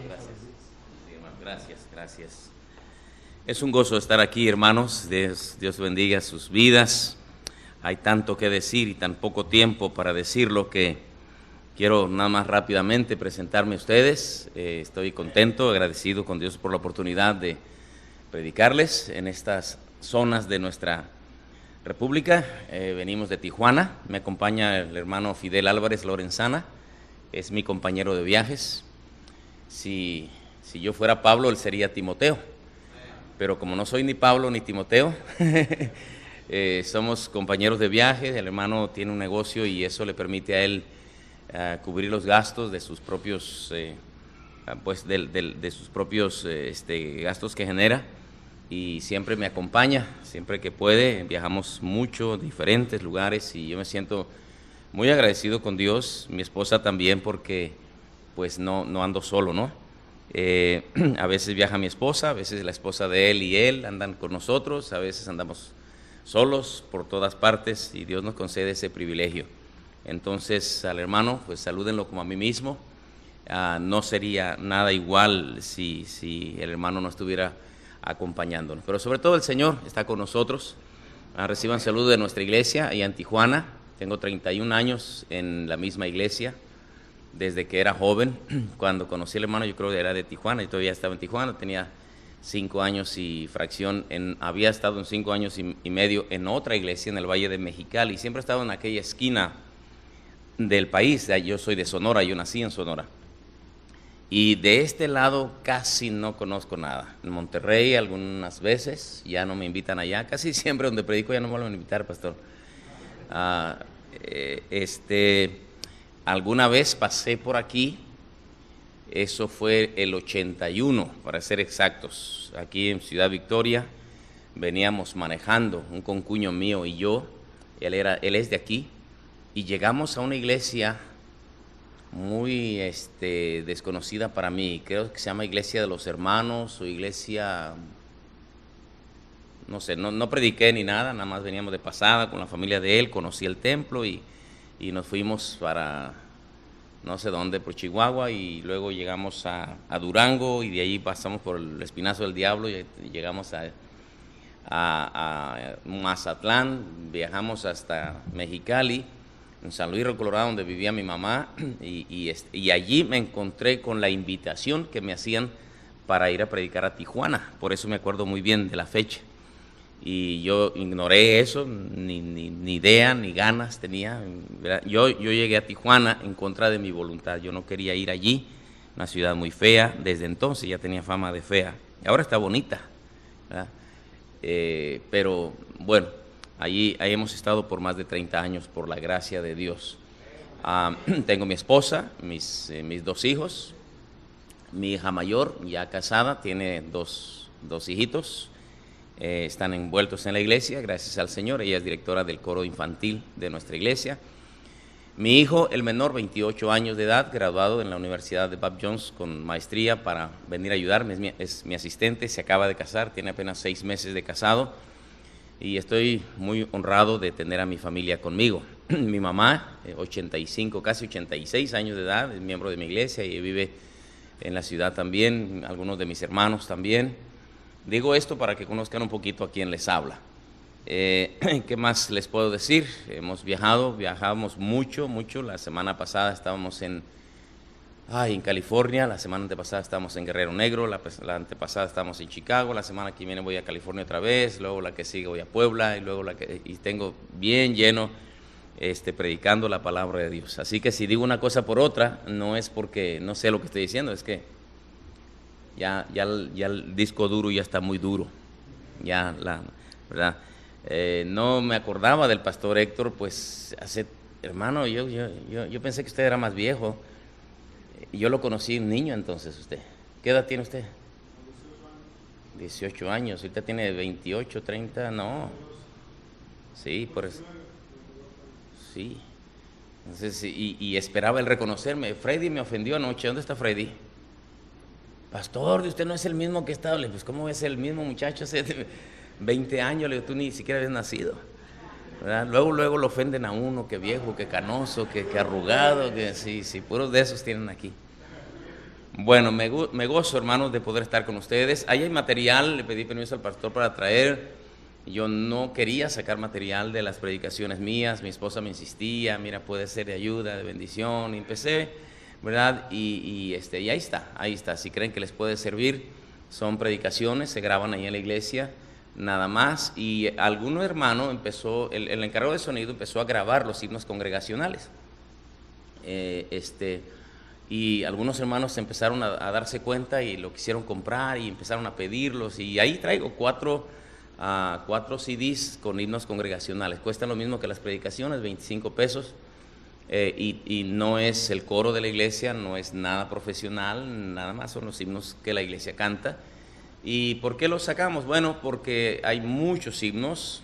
Gracias. Sí, hermano, gracias. Es un gozo estar aquí, hermanos. Dios bendiga sus vidas. Hay tanto que decir y tan poco tiempo para decirlo que quiero nada más rápidamente presentarme a ustedes. Estoy contento, agradecido con Dios por la oportunidad de predicarles en estas zonas de nuestra República. Venimos de Tijuana. Me acompaña el hermano Fidel Álvarez Lorenzana. Es mi compañero de viajes. Si yo fuera Pablo, él sería Timoteo. Pero como no soy ni Pablo ni Timoteo, somos compañeros de viaje. El hermano tiene un negocio y eso le permite a él cubrir los gastos de sus propios, de sus propios gastos que genera. Y siempre me acompaña, siempre que puede. Viajamos mucho, diferentes lugares, y yo me siento muy agradecido con Dios, mi esposa también, porque pues no ando solo, ¿no? A veces viaja mi esposa, a veces la esposa de él y él andan con nosotros, a veces andamos solos por todas partes, y Dios nos concede ese privilegio. Entonces, al hermano, pues salúdenlo como a mí mismo. No sería nada igual si el hermano no estuviera acompañándonos, pero sobre todo el Señor está con nosotros. Reciban saludos de nuestra iglesia allá en Tijuana. Tengo 31 años en la misma iglesia, desde que era joven. Cuando conocí al hermano, yo creo que era de Tijuana, y todavía estaba en Tijuana. Tenía 5 años y fracción, había estado en 5 años y medio en otra iglesia en el Valle de Mexicali, y siempre he estado en aquella esquina del país. Yo soy de Sonora, yo nací en Sonora. Y de este lado casi no conozco nada. En Monterrey algunas veces, ya no me invitan allá. Casi siempre donde predico ya no me vuelven a invitar, pastor. Alguna vez pasé por aquí, eso fue el 81, para ser exactos. Aquí en Ciudad Victoria veníamos manejando, un concuño mío y yo. Él es de aquí, y llegamos a una iglesia muy desconocida para mí. Creo que se llama Iglesia de los Hermanos, o iglesia, no sé, no prediqué ni nada más veníamos de pasada con la familia de él. Conocí el templo y nos fuimos para no sé dónde, por Chihuahua, y luego llegamos a Durango, y de ahí pasamos por el Espinazo del Diablo y llegamos a Mazatlán, viajamos hasta Mexicali, en San Luis Río Colorado, donde vivía mi mamá, y allí me encontré con la invitación que me hacían para ir a predicar a Tijuana. Por eso me acuerdo muy bien de la fecha, y yo ignoré eso, ni idea ni ganas tenía. Yo llegué a Tijuana en contra de mi voluntad. Yo no quería ir allí, una ciudad muy fea. Desde entonces ya tenía fama de fea, ahora está bonita, ¿verdad? Pero bueno, ahí hemos estado por más de 30 años, por la gracia de Dios. Tengo mi esposa, mis 2 hijos. Mi hija mayor, ya casada, tiene dos hijitos. Están envueltos en la iglesia, gracias al Señor. Ella es directora del coro infantil de nuestra iglesia. Mi hijo, el menor, 28 años de edad, graduado en la Universidad de Bob Jones con maestría, para venir a ayudarme. Es mi asistente, se acaba de casar, tiene apenas 6 meses de casado, y estoy muy honrado de tener a mi familia conmigo. Mi mamá, 85, casi 86 años de edad, es miembro de mi iglesia y vive en la ciudad también. Algunos de mis hermanos también. Digo esto para que conozcan un poquito a quién les habla. ¿Qué más les puedo decir? Viajamos mucho. La semana pasada estábamos en California, la semana antepasada estábamos en Guerrero Negro, la antepasada estábamos en Chicago, la semana que viene voy a California otra vez, luego la que sigue voy a Puebla, y luego y tengo bien lleno predicando la palabra de Dios. Así que si digo una cosa por otra, no es porque no sé lo que estoy diciendo, es que ya el disco duro ya está muy duro, ¿verdad? No me acordaba del pastor Héctor, pues hermano, yo pensé que usted era más viejo. Yo lo conocí un niño entonces. Usted, ¿qué edad tiene usted? 18 años, ahorita tiene 28, 30, no. Sí, por eso. Sí. Entonces, y esperaba el reconocerme. Freddy me ofendió anoche. ¿Dónde está Freddy? Pastor, usted no es el mismo que estaba. Pues, ¿cómo es el mismo muchacho? Hace 20 años, le digo, tú ni siquiera habías nacido, ¿verdad? Luego lo ofenden a uno, que viejo, que canoso, que arrugado, que sí, puros de esos tienen aquí. Bueno, me gozo, hermanos, de poder estar con ustedes. Ahí hay material, le pedí permiso al pastor para traer. Yo no quería sacar material de las predicaciones mías, mi esposa me insistía, mira, puede ser de ayuda, de bendición, y empecé, ¿verdad? Y ahí está, si creen que les puede servir, son predicaciones, se graban ahí en la iglesia, nada más, y algún hermano empezó, el encargado de sonido empezó a grabar los himnos congregacionales, y algunos hermanos empezaron a darse cuenta y lo quisieron comprar y empezaron a pedirlos, y ahí traigo cuatro CDs con himnos congregacionales. Cuestan lo mismo que las predicaciones, 25 pesos, y no es el coro de la iglesia, no es nada profesional, nada más son los himnos que la iglesia canta. ¿Y por qué los sacamos? Bueno, porque hay muchos himnos,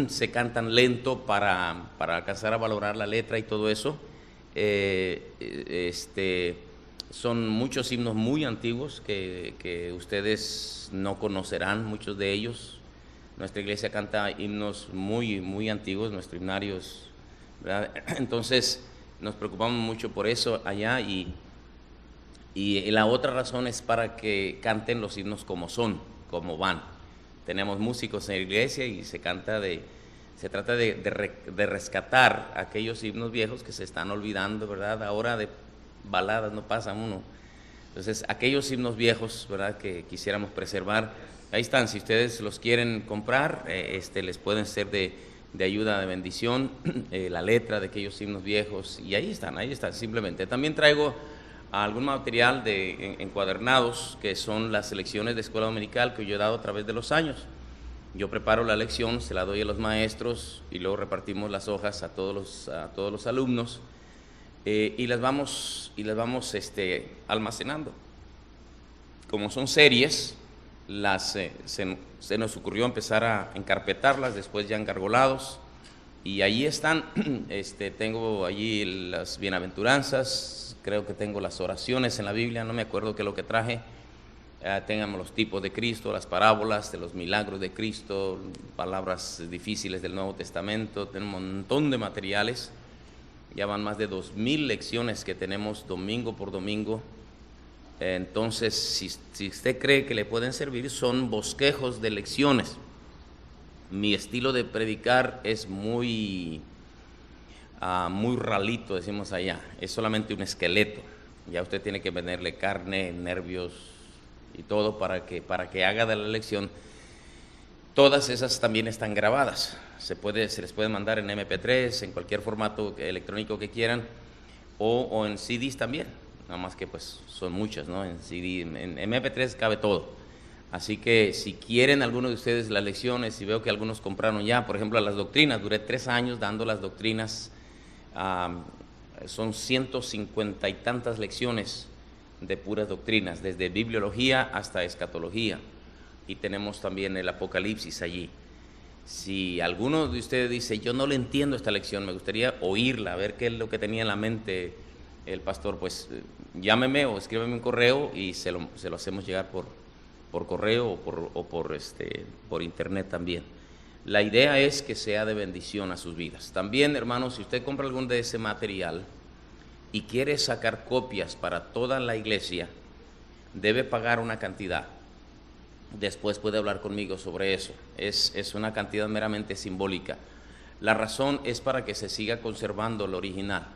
se cantan lento para alcanzar a valorar la letra y todo eso. Son muchos himnos muy antiguos que ustedes no conocerán, muchos de ellos. Nuestra iglesia canta himnos muy, muy antiguos, nuestros himnarios, ¿verdad? Entonces nos preocupamos mucho por eso allá, y la otra razón es para que canten los himnos como son, como van. Tenemos músicos en la iglesia y se trata de rescatar aquellos himnos viejos que se están olvidando, ¿verdad? Ahora de baladas no pasa uno. Entonces, aquellos himnos viejos, ¿verdad?, que quisiéramos preservar, ahí están. Si ustedes los quieren comprar, les pueden ser de ayuda, de bendición, la letra de aquellos himnos viejos, y ahí están, simplemente. También traigo algún material de encuadernados, que son las lecciones de escuela dominical que yo he dado a través de los años. Yo preparo la lección, se la doy a los maestros, y luego repartimos las hojas a todos los alumnos, y las vamos almacenando. Como son series, se nos ocurrió empezar a encarpetarlas, después ya engargolados, y ahí están. Tengo allí las bienaventuranzas, creo que tengo las oraciones en la Biblia, no me acuerdo qué es lo que traje. Tengamos los tipos de Cristo, las parábolas de los milagros de Cristo, palabras difíciles del Nuevo Testamento, tenemos un montón de materiales. Ya van más de 2000 lecciones que tenemos domingo por domingo. Entonces, si usted cree que le pueden servir, son bosquejos de lecciones. Mi estilo de predicar es muy ralito, decimos allá. Es solamente un esqueleto. Ya usted tiene que ponerle carne, nervios y todo para que haga de la lección. Todas esas también están grabadas. Se les puede mandar en MP3, en cualquier formato electrónico que quieran, o en CDs también. Nada más que pues son muchas, ¿no? En CD, en MP3 cabe todo. Así que si quieren algunos de ustedes las lecciones, y veo que algunos compraron ya, por ejemplo, las doctrinas, duré 3 años dando las doctrinas, son 150 y tantas lecciones de puras doctrinas, desde bibliología hasta escatología. Y tenemos también el Apocalipsis allí. Si alguno de ustedes dice, yo no le entiendo esta lección, me gustaría oírla, a ver qué es lo que tenía en la mente el pastor, pues llámeme o escríbeme un correo y se lo hacemos llegar por correo o por internet también. La idea es que sea de bendición a sus vidas. También, hermanos, si usted compra algún de ese material y quiere sacar copias para toda la iglesia, debe pagar una cantidad. Después puede hablar conmigo sobre eso. Es una cantidad meramente simbólica. La razón es para que se siga conservando lo original,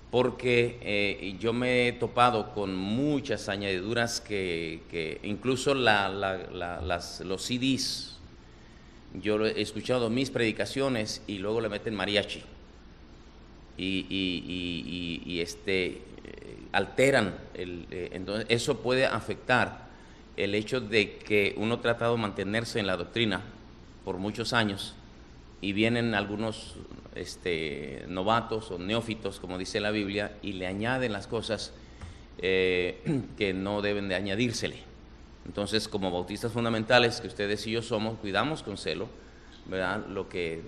porque yo me he topado con muchas añadiduras que incluso los CDs, yo he escuchado mis predicaciones y luego le meten mariachi y alteran, entonces eso puede afectar el hecho de que uno ha tratado de mantenerse en la doctrina por muchos años, y vienen algunos novatos o neófitos, como dice la Biblia, y le añaden las cosas que no deben de añadírsele. Entonces, como bautistas fundamentales que ustedes y yo somos, cuidamos con celo, ¿verdad?, lo que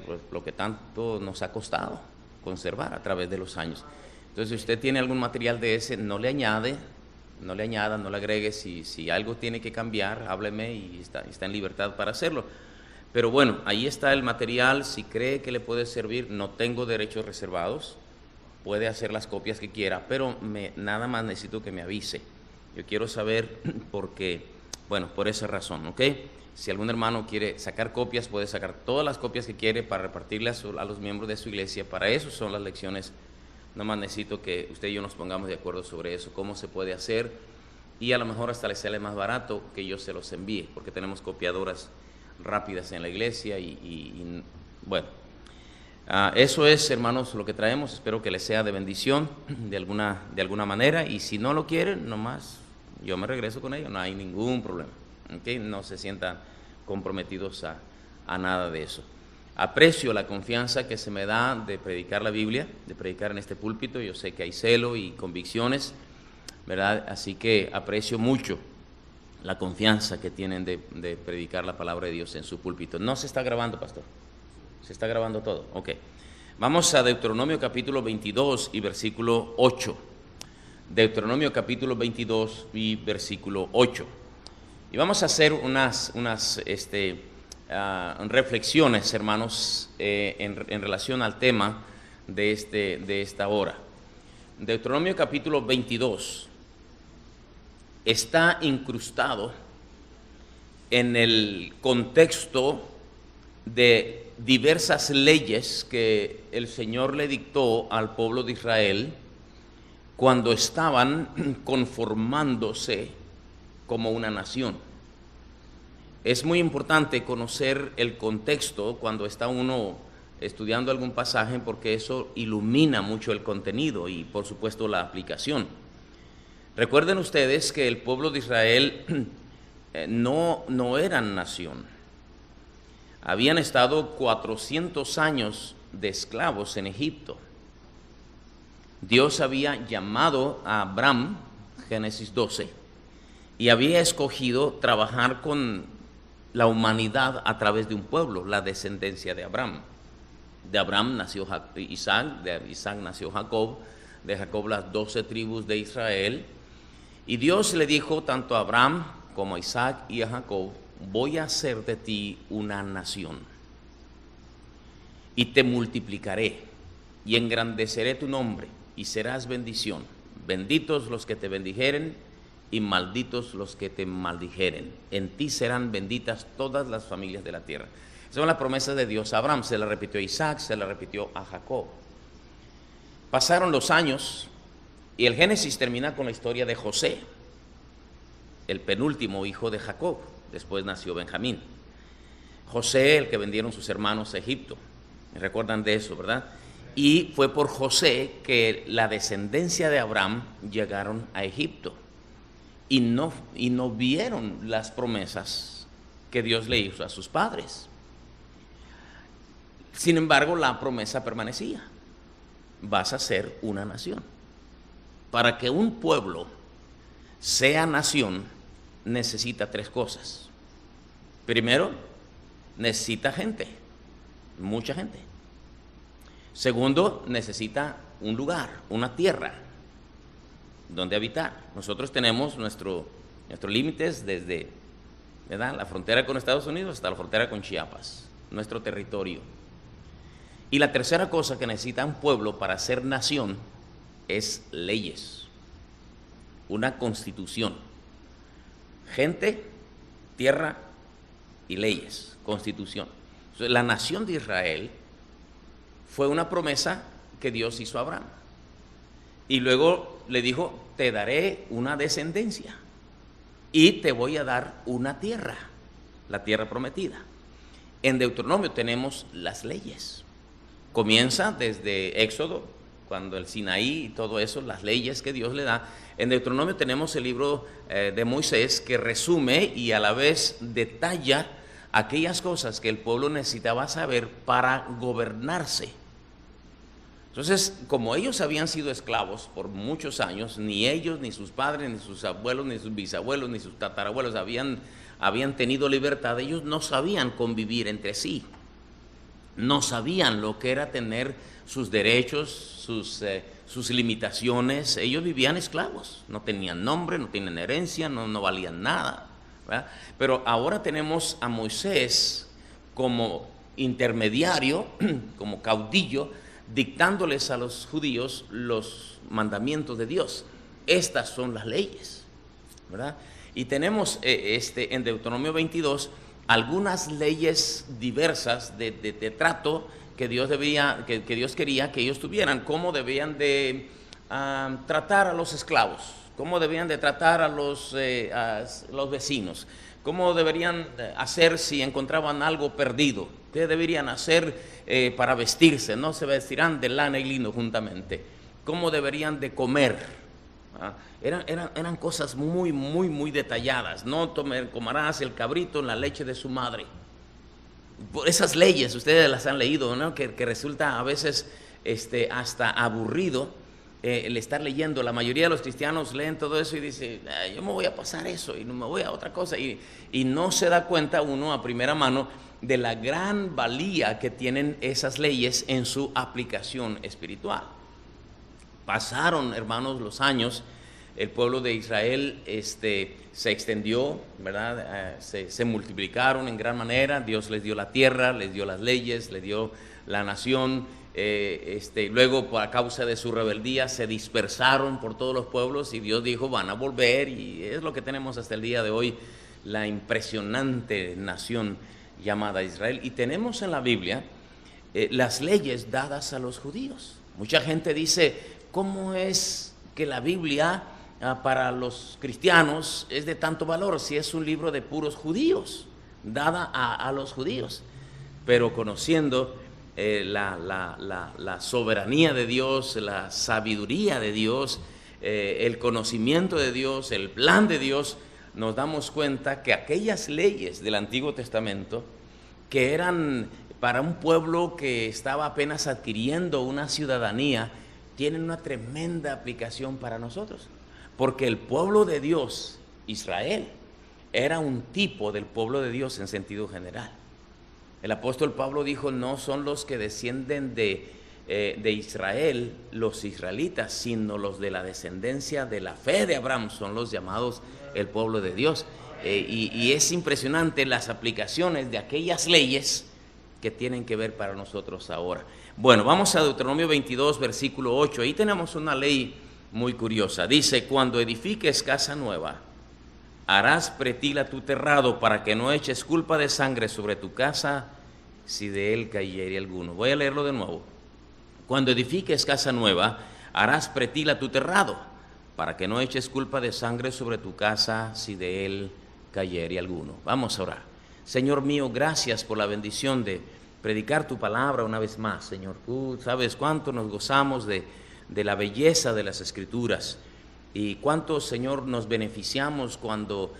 tanto nos ha costado conservar a través de los años. Entonces, si usted tiene algún material de ese, no le añada, no le agregue. Si algo tiene que cambiar, hábleme, y está en libertad para hacerlo. Pero bueno, ahí está el material. Si cree que le puede servir, no tengo derechos reservados. puede hacer las copias que quiera, pero nada más necesito que me avise. Yo quiero saber porque, bueno, por esa razón, ¿ok? Si algún hermano quiere sacar copias, puede sacar todas las copias que quiere para repartirlas a los miembros de su iglesia. Para eso son las lecciones. Nada más necesito que usted y yo nos pongamos de acuerdo sobre eso, cómo se puede hacer, y a lo mejor hasta le sale más barato que yo se los envíe, porque tenemos copiadoras rápidas en la iglesia y bueno, eso es, hermanos, lo que traemos. Espero que les sea de bendición de alguna manera, y si no lo quieren, nomás yo me regreso con ellos, no hay ningún problema, ¿okay? No se sientan comprometidos a nada de eso. Aprecio la confianza que se me da de predicar la Biblia, de predicar en este púlpito. Yo sé que hay celo y convicciones, ¿verdad? Así que aprecio mucho la confianza que tienen de predicar la palabra de Dios en su púlpito. No se está grabando, pastor. ¿Se está grabando todo? Ok. Vamos a Deuteronomio capítulo 22 y versículo 8. Deuteronomio capítulo 22 y versículo 8. Y vamos a hacer unas reflexiones, hermanos, en relación al tema de esta hora. Deuteronomio capítulo 22 está incrustado en el contexto de diversas leyes que el Señor le dictó al pueblo de Israel cuando estaban conformándose como una nación. Es muy importante conocer el contexto cuando está uno estudiando algún pasaje, porque eso ilumina mucho el contenido y, por supuesto, la aplicación. Recuerden ustedes que el pueblo de Israel no eran nación. Habían estado 400 años de esclavos en Egipto. Dios había llamado a Abraham, Génesis 12, y había escogido trabajar con la humanidad a través de un pueblo, la descendencia de Abraham. De Abraham nació Isaac, de Isaac nació Jacob, de Jacob las 12 tribus de Israel. Y Dios le dijo tanto a Abraham como a Isaac y a Jacob: voy a hacer de ti una nación, y te multiplicaré, y engrandeceré tu nombre, y serás bendición. Benditos los que te bendijeren, y malditos los que te maldijeren. En ti serán benditas todas las familias de la tierra. Esas son las promesas de Dios a Abraham. Se la repitió a Isaac, se la repitió a Jacob. Pasaron los años y el Génesis termina con la historia de José, el penúltimo hijo de Jacob. Después nació Benjamín. José, el que vendieron sus hermanos a Egipto. ¿Recuerdan de eso, verdad? Y fue por José que la descendencia de Abraham llegaron a Egipto. Y no vieron las promesas que Dios le hizo a sus padres. Sin embargo, la promesa permanecía: vas a ser una nación. Para que un pueblo sea nación, necesita 3 cosas. Primero, necesita gente, mucha gente. Segundo, necesita un lugar, una tierra donde habitar. Nosotros tenemos nuestros límites desde, ¿verdad?, la frontera con Estados Unidos hasta la frontera con Chiapas, nuestro territorio. Y la tercera cosa que necesita un pueblo para ser nación es leyes, una constitución. Gente, tierra y leyes, constitución. Entonces, la nación de Israel fue una promesa que Dios hizo a Abraham. Y luego le dijo: te daré una descendencia y te voy a dar una tierra, la tierra prometida. En Deuteronomio tenemos las leyes. Comienza desde Éxodo, cuando el Sinaí y todo eso, las leyes que Dios le da. En Deuteronomio tenemos el libro de Moisés, que resume y a la vez detalla aquellas cosas que el pueblo necesitaba saber para gobernarse. Entonces, como ellos habían sido esclavos por muchos años, ni ellos, ni sus padres, ni sus abuelos, ni sus bisabuelos, ni sus tatarabuelos habían tenido libertad. Ellos no sabían convivir entre sí, no sabían lo que era tener sus derechos, sus limitaciones. Ellos vivían esclavos, no tenían nombre, no tenían herencia, no valían nada, ¿verdad? Pero ahora tenemos a Moisés como intermediario, como caudillo dictándoles a los judíos los mandamientos de Dios. Estas son las leyes, ¿verdad? Y tenemos en Deuteronomio 22 algunas leyes diversas de trato que Dios quería que ellos tuvieran, cómo debían de tratar a los esclavos, cómo debían de tratar a los vecinos, cómo deberían hacer si encontraban algo perdido, qué deberían hacer para vestirse, no se vestirán de lana y lino juntamente, cómo deberían de comer. Eran cosas muy, muy, muy detalladas. No comerás el cabrito en la leche de su madre. Por esas leyes, ustedes las han leído, ¿no? Que resulta a veces hasta aburrido el estar leyendo. La mayoría de los cristianos leen todo eso y dicen, yo me voy a pasar eso y no me voy a otra cosa. Y no se da cuenta uno a primera mano de la gran valía que tienen esas leyes en su aplicación espiritual. Pasaron, hermanos, los años, el pueblo de Israel se extendió, ¿verdad? Se multiplicaron en gran manera. Dios les dio la tierra, les dio las leyes, les dio la nación. Luego, por causa de su rebeldía, se dispersaron por todos los pueblos y Dios dijo, van a volver, y es lo que tenemos hasta el día de hoy, la impresionante nación llamada Israel. Y tenemos en la Biblia las leyes dadas a los judíos. Mucha gente dice, ¿cómo es que la Biblia para los cristianos es de tanto valor si es un libro de puros judíos, dada a los judíos? Pero conociendo la soberanía de Dios, la sabiduría de Dios, el conocimiento de Dios, el plan de Dios, nos damos cuenta que aquellas leyes del Antiguo Testamento, que eran para un pueblo que estaba apenas adquiriendo una ciudadanía, tienen una tremenda aplicación para nosotros, porque el pueblo de Dios, Israel, era un tipo del pueblo de Dios en sentido general. El apóstol Pablo dijo, no son los que descienden de Israel los israelitas, sino los de la descendencia de la fe de Abraham, son los llamados el pueblo de Dios. Y es impresionante las aplicaciones de aquellas leyes que tienen que ver para nosotros ahora. Bueno, vamos a Deuteronomio 22, versículo 8. Ahí tenemos una ley muy curiosa. Dice, cuando edifiques casa nueva, harás pretila tu terrado para que no eches culpa de sangre sobre tu casa si de él cayere alguno. Voy a leerlo de nuevo. Cuando edifiques casa nueva, harás pretila tu terrado para que no eches culpa de sangre sobre tu casa si de él cayere alguno. Vamos a orar. Señor mío, gracias por la bendición de predicar tu palabra una vez más, Señor. Tú sabes cuánto nos gozamos de la belleza de las Escrituras y cuánto, Señor, nos beneficiamos cuando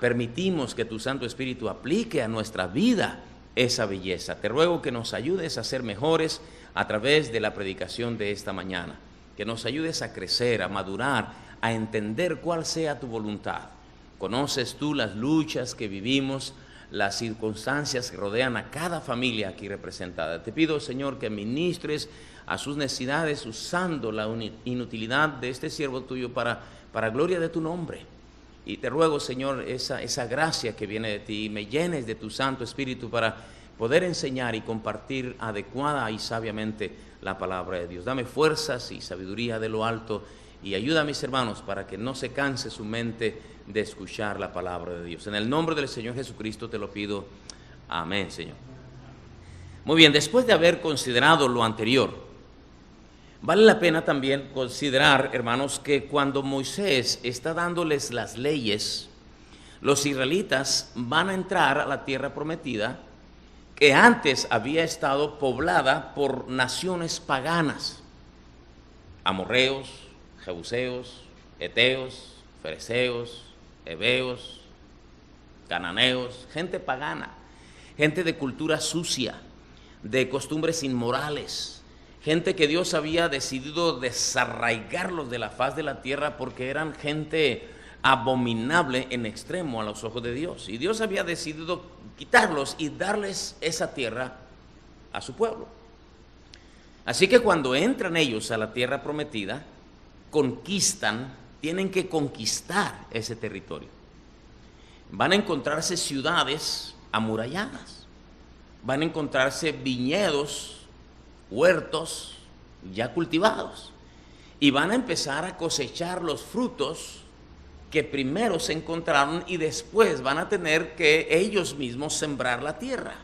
permitimos que tu Santo Espíritu aplique a nuestra vida esa belleza. Te ruego que nos ayudes a ser mejores a través de la predicación de esta mañana, que nos ayudes a crecer, a madurar, a entender cuál sea tu voluntad. Conoces tú las luchas que vivimos, las circunstancias que rodean a cada familia aquí representada. Te pido, Señor, que ministres a sus necesidades usando la inutilidad de este siervo tuyo para gloria de tu nombre. Y te ruego, Señor, esa gracia que viene de ti, me llenes de tu Santo Espíritu para poder enseñar y compartir adecuada y sabiamente la palabra de Dios. Dame fuerzas y sabiduría de lo alto y ayuda a mis hermanos para que no se canse su mente de escuchar la palabra de Dios. En el nombre del Señor Jesucristo te lo pido. Amén, Señor. Muy bien, después de haber considerado lo anterior, vale la pena también considerar, hermanos, que cuando Moisés está dándoles las leyes, los israelitas van a entrar a la tierra prometida que antes había estado poblada por naciones paganas, amorreos, jebuseos, heteos, fereceos, heveos, cananeos, gente pagana, gente de cultura sucia, de costumbres inmorales, gente que Dios había decidido desarraigarlos de la faz de la tierra porque eran gente abominable en extremo a los ojos de Dios. Y Dios había decidido quitarlos y darles esa tierra a su pueblo. Así que cuando entran ellos a la tierra prometida, tienen que conquistar ese territorio. Van a encontrarse ciudades amuralladas, van a encontrarse viñedos, huertos, ya cultivados, y van a empezar a cosechar los frutos que primero se encontraron y después van a tener que ellos mismos sembrar la tierra.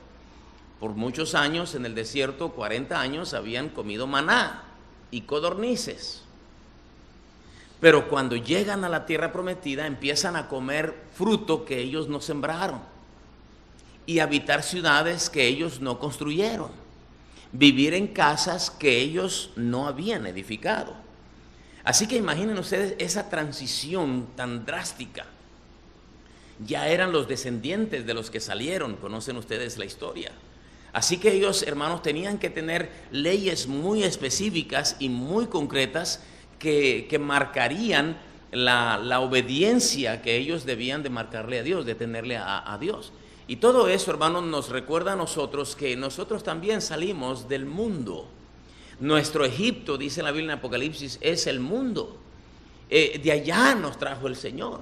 Por muchos años en el desierto, 40 años, habían comido maná y codornices. Pero cuando llegan a la tierra prometida, empiezan a comer fruto que ellos no sembraron y habitar ciudades que ellos no construyeron, vivir en casas que ellos no habían edificado. Así que imaginen ustedes esa transición tan drástica. Ya eran los descendientes de los que salieron, conocen ustedes la historia. Así que ellos, hermanos, tenían que tener leyes muy específicas y muy concretas que marcarían la obediencia que ellos debían de marcarle a Dios, de tenerle a Dios. Y todo eso, hermanos, nos recuerda a nosotros que nosotros también salimos del mundo. Nuestro Egipto, dice la Biblia en Apocalipsis, es el mundo. De allá nos trajo el Señor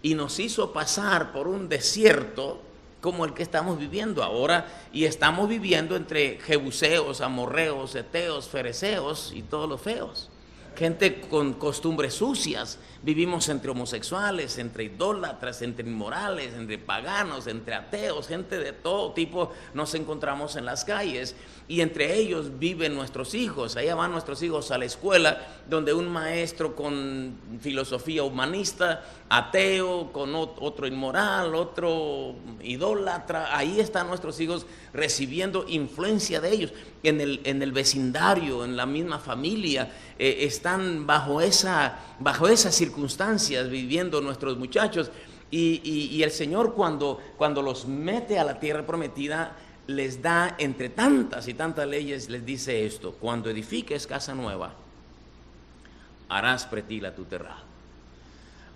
y nos hizo pasar por un desierto como el que estamos viviendo ahora, y estamos viviendo entre jebuseos, amorreos, heteos, fereceos y todos los feos. Gente con costumbres sucias, vivimos entre homosexuales, entre idólatras, entre inmorales, entre paganos, entre ateos, gente de todo tipo nos encontramos en las calles, y entre ellos viven nuestros hijos. Allá van nuestros hijos a la escuela, donde un maestro con filosofía humanista, ateo, con otro inmoral, otro idólatra, ahí están nuestros hijos recibiendo influencia de ellos. En el vecindario, en la misma familia, están bajo esas circunstancias viviendo nuestros muchachos, y el Señor cuando los mete a la tierra prometida, les da, entre tantas y tantas leyes, les dice esto: cuando edifiques casa nueva, harás pretila tu terrado,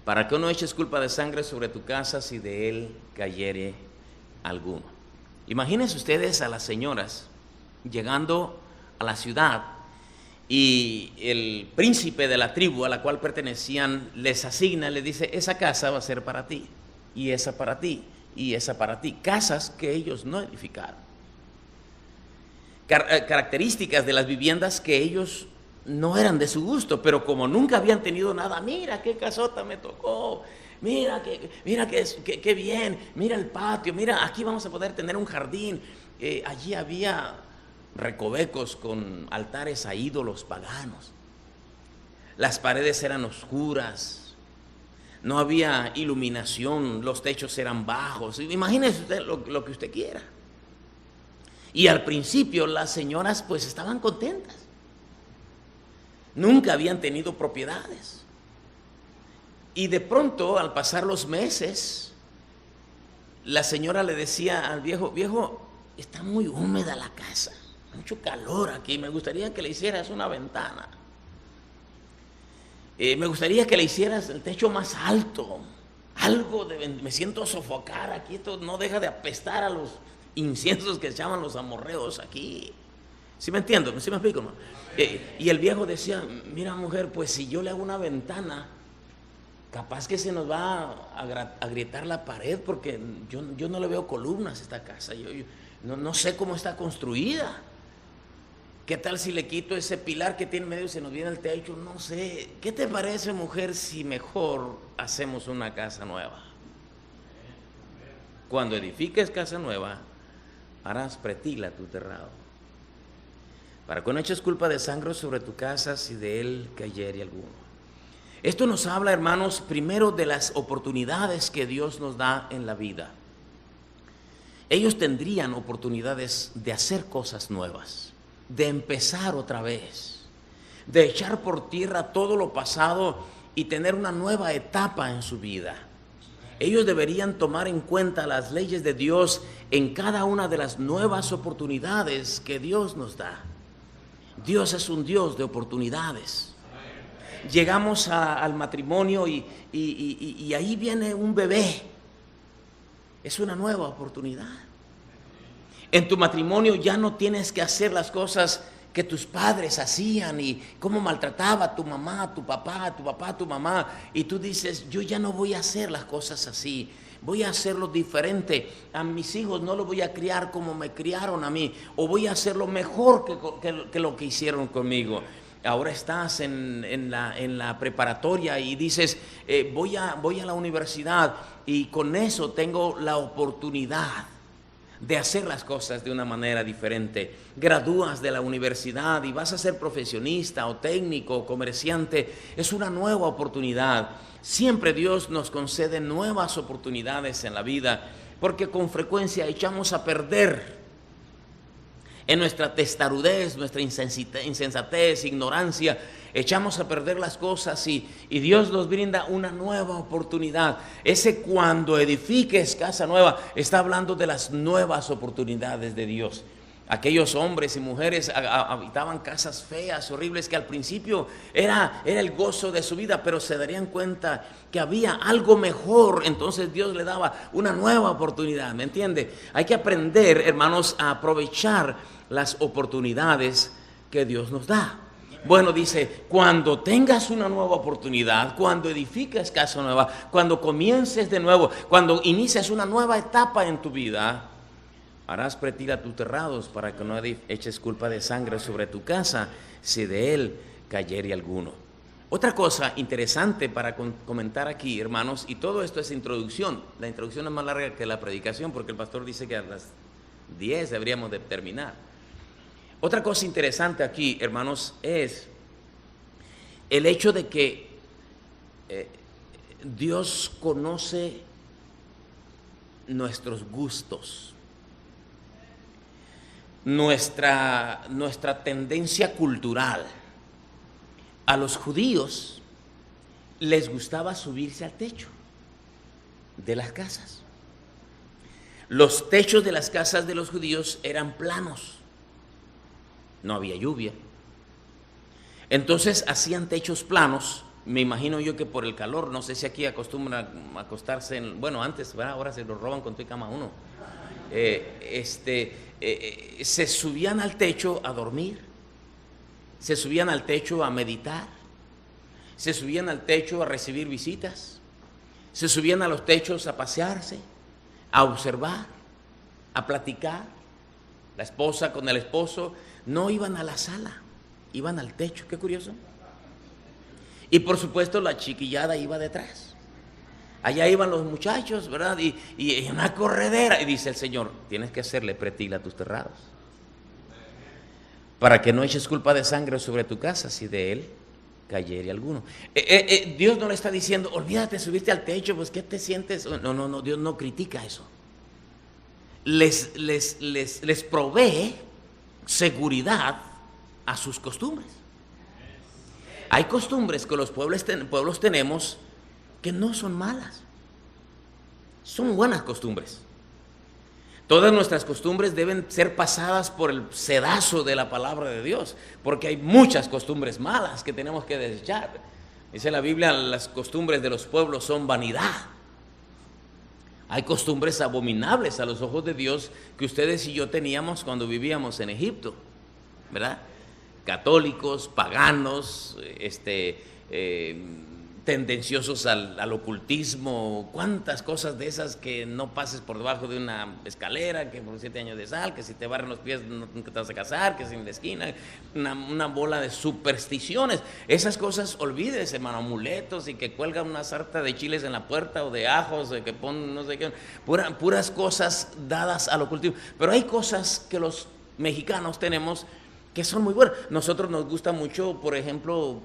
para que no eches culpa de sangre sobre tu casa si de él cayere alguno. Imagínense ustedes a las señoras llegando a la ciudad, y el príncipe de la tribu a la cual pertenecían les asigna, les dice: esa casa va a ser para ti, y esa para ti, y esa para ti. Casas que ellos no edificaron. Características de las viviendas que ellos no eran de su gusto, pero como nunca habían tenido nada, mira qué casota me tocó, mira qué bien, mira el patio, mira aquí vamos a poder tener un jardín. Allí había recovecos con altares a ídolos paganos. Las paredes eran oscuras, no había iluminación, los techos eran bajos. Imagínese usted lo que usted quiera. Y al principio las señoras pues estaban contentas. Nunca habían tenido propiedades. Y de pronto, al pasar los meses, la señora le decía al viejo: viejo, está muy húmeda la casa, mucho calor aquí, me gustaría que le hicieras una ventana. Me gustaría que le hicieras el techo más alto, me siento sofocar aquí, esto no deja de apestar a los inciensos que se llaman los amorreos aquí. ¿Sí me entiendo? ¿Sí me explico, no? Y el viejo decía: mira mujer, pues si yo le hago una ventana, capaz que se nos va a agrietar la pared, porque yo no le veo columnas a esta casa, yo no sé cómo está construida. ¿Qué tal si le quito ese pilar que tiene en medio y se nos viene el techo? No sé. ¿Qué te parece, mujer, si mejor hacemos una casa nueva? Cuando edifiques casa nueva, harás pretila tu terrado, para que no eches culpa de sangre sobre tu casa si de él cayere alguno. Esto nos habla, hermanos, primero de las oportunidades que Dios nos da en la vida. Ellos tendrían oportunidades de hacer cosas nuevas, de empezar otra vez, de echar por tierra todo lo pasado y tener una nueva etapa en su vida. Ellos deberían tomar en cuenta las leyes de Dios en cada una de las nuevas oportunidades que Dios nos da. Dios es un Dios de oportunidades. Llegamos al matrimonio y ahí viene un bebé. Es una nueva oportunidad. En tu matrimonio ya no tienes que hacer las cosas que tus padres hacían y cómo maltrataba a tu mamá, a tu papá, a tu papá, a tu mamá, y tú dices, yo ya no voy a hacer las cosas así, voy a hacerlo diferente, a mis hijos no los voy a criar como me criaron a mí, o voy a hacerlo mejor que lo que hicieron conmigo. Ahora estás en la preparatoria y dices, voy a la universidad y con eso tengo la oportunidad de hacer las cosas de una manera diferente. Gradúas de la universidad y vas a ser profesionista o técnico o comerciante. Es una nueva oportunidad. Siempre Dios nos concede nuevas oportunidades en la vida, porque con frecuencia echamos a perder en nuestra testarudez, nuestra insensatez, ignorancia, echamos a perder las cosas y Dios nos brinda una nueva oportunidad. Ese cuando edifiques casa nueva, está hablando de las nuevas oportunidades de Dios. Aquellos hombres y mujeres habitaban casas feas, horribles, que al principio era el gozo de su vida, pero se darían cuenta que había algo mejor, entonces Dios le daba una nueva oportunidad, ¿me entiende? Hay que aprender, hermanos, a aprovechar las oportunidades que Dios nos da. Bueno, dice, cuando tengas una nueva oportunidad, cuando edifiques casa nueva, cuando comiences de nuevo, cuando inicies una nueva etapa en tu vida, harás pretil a tus terrados para que no eches culpa de sangre sobre tu casa, si de él cayere alguno. Otra cosa interesante para comentar aquí, hermanos, y todo esto es introducción. La introducción es más larga que la predicación, porque el pastor dice que a las 10 deberíamos de terminar. Otra cosa interesante aquí, hermanos, es el hecho de que Dios conoce nuestros gustos. Nuestra tendencia cultural. A los judíos les gustaba subirse al techo de las casas. Los techos de las casas de los judíos eran planos, no había lluvia. Entonces hacían techos planos. Me imagino yo que por el calor, no sé si aquí acostumbran a acostarse bueno, antes, ¿verdad? Ahora se lo roban con tu cama uno. Se subían al techo a dormir, se subían al techo a meditar, se subían al techo a recibir visitas, se subían a los techos a pasearse, a observar, a platicar. La esposa con el esposo no iban a la sala, iban al techo. Qué curioso. Y por supuesto la chiquillada iba detrás. Allá iban los muchachos, ¿verdad? Y una corredera. Y dice el Señor, tienes que hacerle pretil a tus terrados, para que no eches culpa de sangre sobre tu casa, si de él cayere alguno. Dios no le está diciendo, olvídate, subiste al techo, pues ¿qué te sientes? No, Dios no critica eso. Les provee seguridad a sus costumbres. Hay costumbres que los pueblos tenemos que no son malas, son buenas costumbres. Todas nuestras costumbres deben ser pasadas por el sedazo de la palabra de Dios, porque hay muchas costumbres malas que tenemos que desechar. Dice la Biblia, las costumbres de los pueblos son vanidad. Hay costumbres abominables a los ojos de Dios que ustedes y yo teníamos cuando vivíamos en Egipto, ¿verdad? Católicos, paganos, tendenciosos al ocultismo, cuántas cosas de esas, que no pases por debajo de una escalera, que por 7 años de sal, que si te barren los pies nunca te vas a casar, que si en la esquina, una bola de supersticiones. Esas cosas, olvídese, hermano, amuletos, y que cuelgan una sarta de chiles en la puerta, o de ajos, que ponen no sé qué, puras cosas dadas al ocultismo. Pero hay cosas que los mexicanos tenemos que son muy buenas. Nosotros nos gusta mucho, por ejemplo,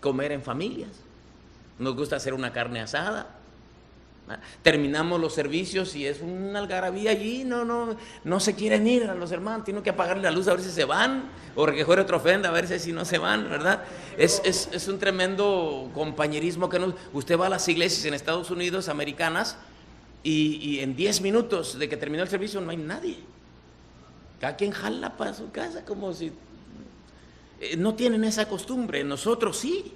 comer en familias. Nos gusta hacer una carne asada. Terminamos los servicios y es una algarabía allí, no se quieren ir a los hermanos, tienen que apagarle la luz a ver si se van, o recoger otra ofrenda a ver si no se van, ¿verdad? Es un tremendo compañerismo que usted va a las iglesias en Estados Unidos, americanas, y en 10 minutos de que terminó el servicio no hay nadie. Cada quien jala para su casa como si... No tienen esa costumbre, nosotros sí.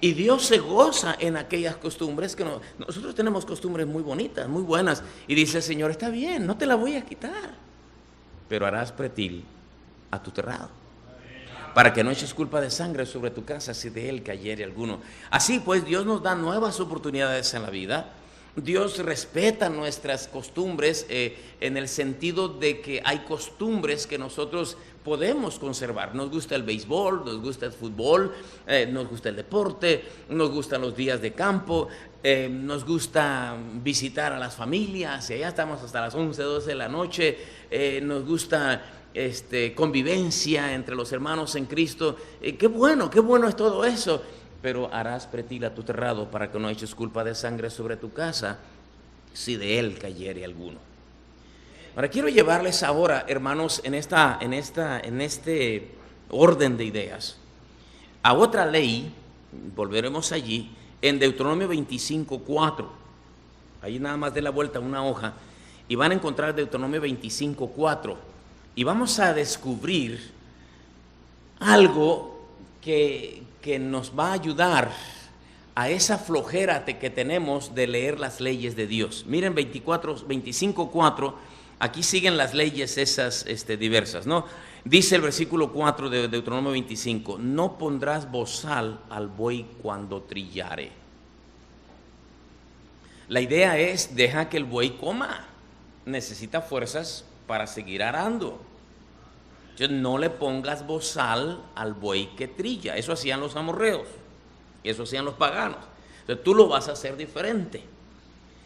Y Dios se goza en aquellas costumbres que nosotros tenemos costumbres muy bonitas, muy buenas. Y dice el Señor, está bien, no te la voy a quitar, pero harás pretil a tu terrado, para que no eches culpa de sangre sobre tu casa si de él cayere alguno. Así pues, Dios nos da nuevas oportunidades en la vida. Dios respeta nuestras costumbres en el sentido de que hay costumbres que nosotros podemos conservar. Nos gusta el béisbol, nos gusta el fútbol, nos gusta el deporte, nos gustan los días de campo, nos gusta visitar a las familias, y allá estamos hasta las 11, 12 de la noche, nos gusta convivencia entre los hermanos en Cristo. Qué bueno es todo eso. Pero harás pretila tu terrado para que no eches culpa de sangre sobre tu casa si de él cayere alguno. Ahora quiero llevarles ahora, hermanos, en este orden de ideas, a otra ley. Volveremos allí en Deuteronomio 25:4. Ahí nada más de la vuelta una hoja y van a encontrar Deuteronomio 25:4 y vamos a descubrir algo que nos va a ayudar a esa flojera que tenemos de leer las leyes de Dios. Miren 25:4, aquí siguen las leyes esas diversas, ¿no? Dice el versículo 4 de Deuteronomio 25, no pondrás bozal al buey cuando trillare. La idea es, deja que el buey coma, necesita fuerzas para seguir arando. Entonces, no le pongas bozal al buey que trilla. Eso hacían los amorreos, eso hacían los paganos. Entonces, tú lo vas a hacer diferente.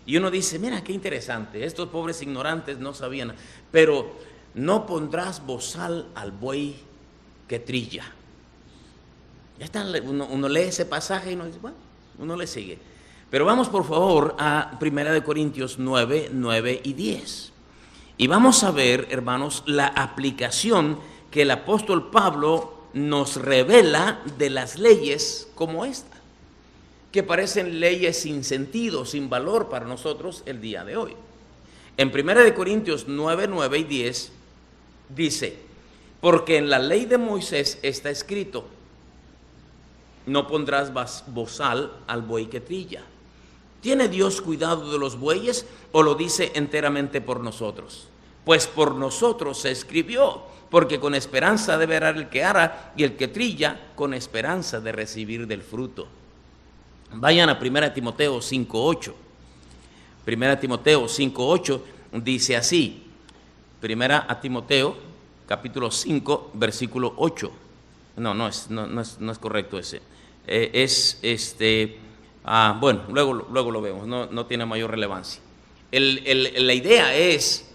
Y uno dice, mira qué interesante, estos pobres ignorantes no sabían, pero no pondrás bozal al buey que trilla. Ya está, uno lee ese pasaje y uno dice, bueno, uno le sigue. Pero vamos por favor a 1 Corintios 9, 9 y 10. Y vamos a ver, hermanos, la aplicación que el apóstol Pablo nos revela de las leyes como esta, que parecen leyes sin sentido, sin valor para nosotros el día de hoy. En 1 Corintios 9, 9 y 10 dice, porque en la ley de Moisés está escrito, no pondrás bozal al buey que trilla. ¿Tiene Dios cuidado de los bueyes o lo dice enteramente por nosotros? Pues por nosotros se escribió, porque con esperanza debe arar el que ara y el que trilla con esperanza de recibir del fruto. Vayan a 1 Timoteo 5:8. 1 Timoteo 5:8 dice así. 1 Timoteo capítulo 5 versículo 8. No es correcto ese. Bueno, luego lo vemos, no tiene mayor relevancia. La idea es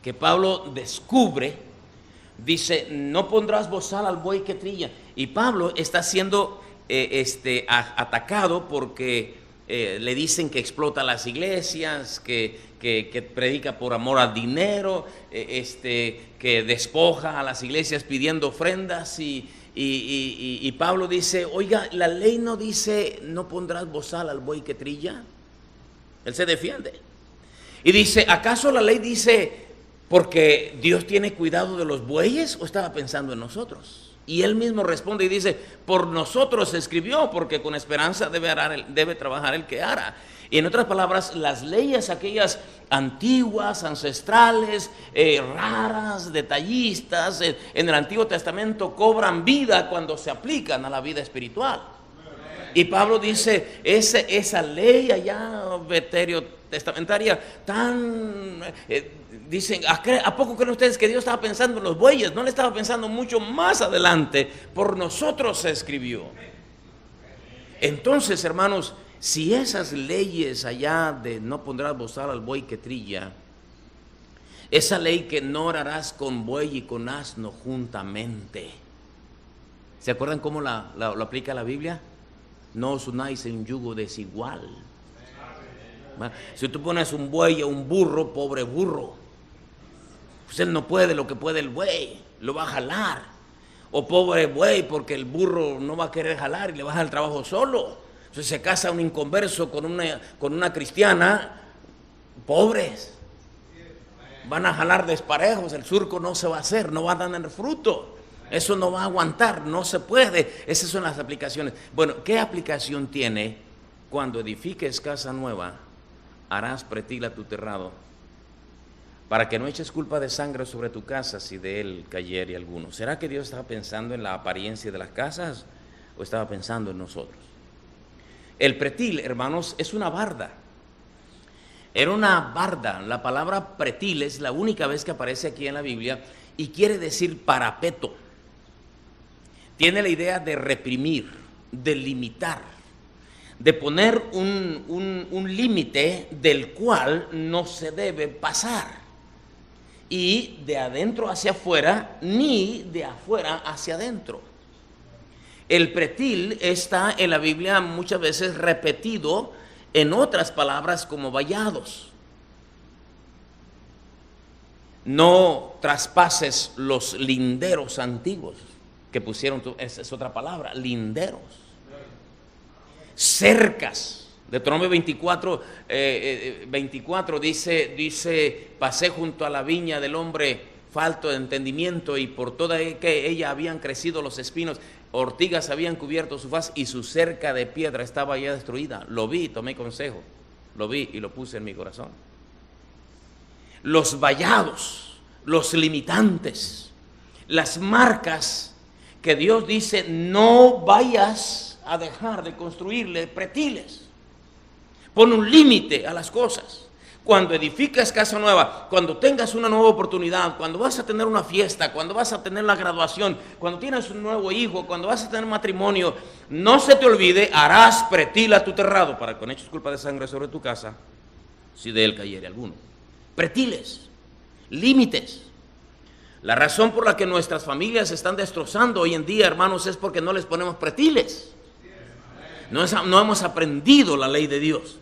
que Pablo descubre, dice, no pondrás bozal al buey que trilla. Y Pablo está siendo atacado porque le dicen que explota las iglesias, que predica por amor al dinero, que despoja a las iglesias pidiendo ofrendas y Pablo dice, oiga, la ley no dice no pondrás bozal al buey que trilla. Él se defiende y dice, ¿acaso la ley dice porque Dios tiene cuidado de los bueyes o estaba pensando en nosotros? Y él mismo responde y dice, por nosotros se escribió, porque con esperanza debe trabajar el que ara. Y en otras palabras, las leyes aquellas antiguas, ancestrales, raras, detallistas, en el Antiguo Testamento cobran vida cuando se aplican a la vida espiritual. Y Pablo dice, esa ley allá veterotestamentaria tan... dicen, ¿a poco creen ustedes que Dios estaba pensando en los bueyes? No le estaba pensando mucho más adelante, por nosotros se escribió. Entonces, hermanos, si esas leyes allá de no pondrás bozal al buey que trilla, esa ley que no ararás con buey y con asno juntamente, ¿se acuerdan cómo lo aplica la Biblia? No os unáis en yugo desigual. Si tú pones un buey o un burro, pobre burro, pues él no puede lo que puede el buey, lo va a jalar. O pobre buey, porque el burro no va a querer jalar y le va a dejar el trabajo solo. Entonces se casa un inconverso con una cristiana, pobres. Van a jalar desparejos, el surco no se va a hacer, no va a dar fruto. Eso no va a aguantar, no se puede. Esas son las aplicaciones. Bueno, ¿qué aplicación tiene cuando edifiques casa nueva? Harás pretila tu terrado. para que no eches culpa de sangre sobre tu casa si de él cayere alguno. ¿Será que Dios estaba pensando en la apariencia de las casas o estaba pensando en nosotros? El pretil, hermanos, es una barda. Era una barda. La palabra pretil es la única vez que aparece aquí en la Biblia y quiere decir parapeto. Tiene la idea de reprimir, de limitar, de poner un límite del cual no se debe pasar. Y de adentro hacia afuera, ni de afuera hacia adentro. El pretil está en la Biblia muchas veces repetido en otras palabras como vallados. No traspases los linderos antiguos que pusieron, esa es otra palabra, linderos. Cercas. Deuteronomio 24 dice, pasé junto a la viña del hombre falto de entendimiento y por toda ella habían crecido los espinos, ortigas habían cubierto su faz y su cerca de piedra estaba ya destruida. Lo vi y tomé consejo, lo vi y lo puse en mi corazón. Los vallados, los limitantes, las marcas que Dios dice no vayas a dejar de construirle pretiles. Pon un límite a las cosas. Cuando edificas casa nueva, cuando tengas una nueva oportunidad, cuando vas a tener una fiesta, cuando vas a tener la graduación, cuando tienes un nuevo hijo, cuando vas a tener matrimonio, no se te olvide, harás pretil a tu terrado para que no eches culpa de sangre sobre tu casa, si de él cayere alguno. Pretiles, límites. La razón por la que nuestras familias se están destrozando hoy en día, hermanos, es porque no les ponemos pretiles. No hemos aprendido la ley de Dios.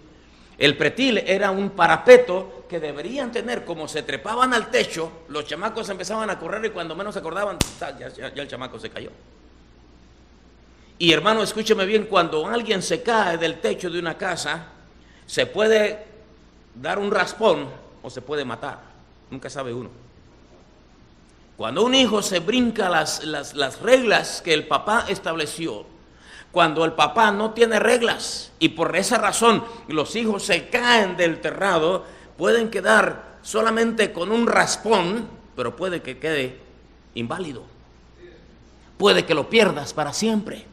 El pretil era un parapeto que deberían tener, como se trepaban al techo, los chamacos empezaban a correr y cuando menos se acordaban, ya el chamaco se cayó. Y hermano, escúcheme bien, cuando alguien se cae del techo de una casa, se puede dar un raspón o se puede matar, nunca sabe uno. Cuando un hijo se brinca las reglas que el papá estableció, cuando el papá no tiene reglas y por esa razón los hijos se caen del terrado, pueden quedar solamente con un raspón, pero puede que quede inválido. Puede que lo pierdas para siempre.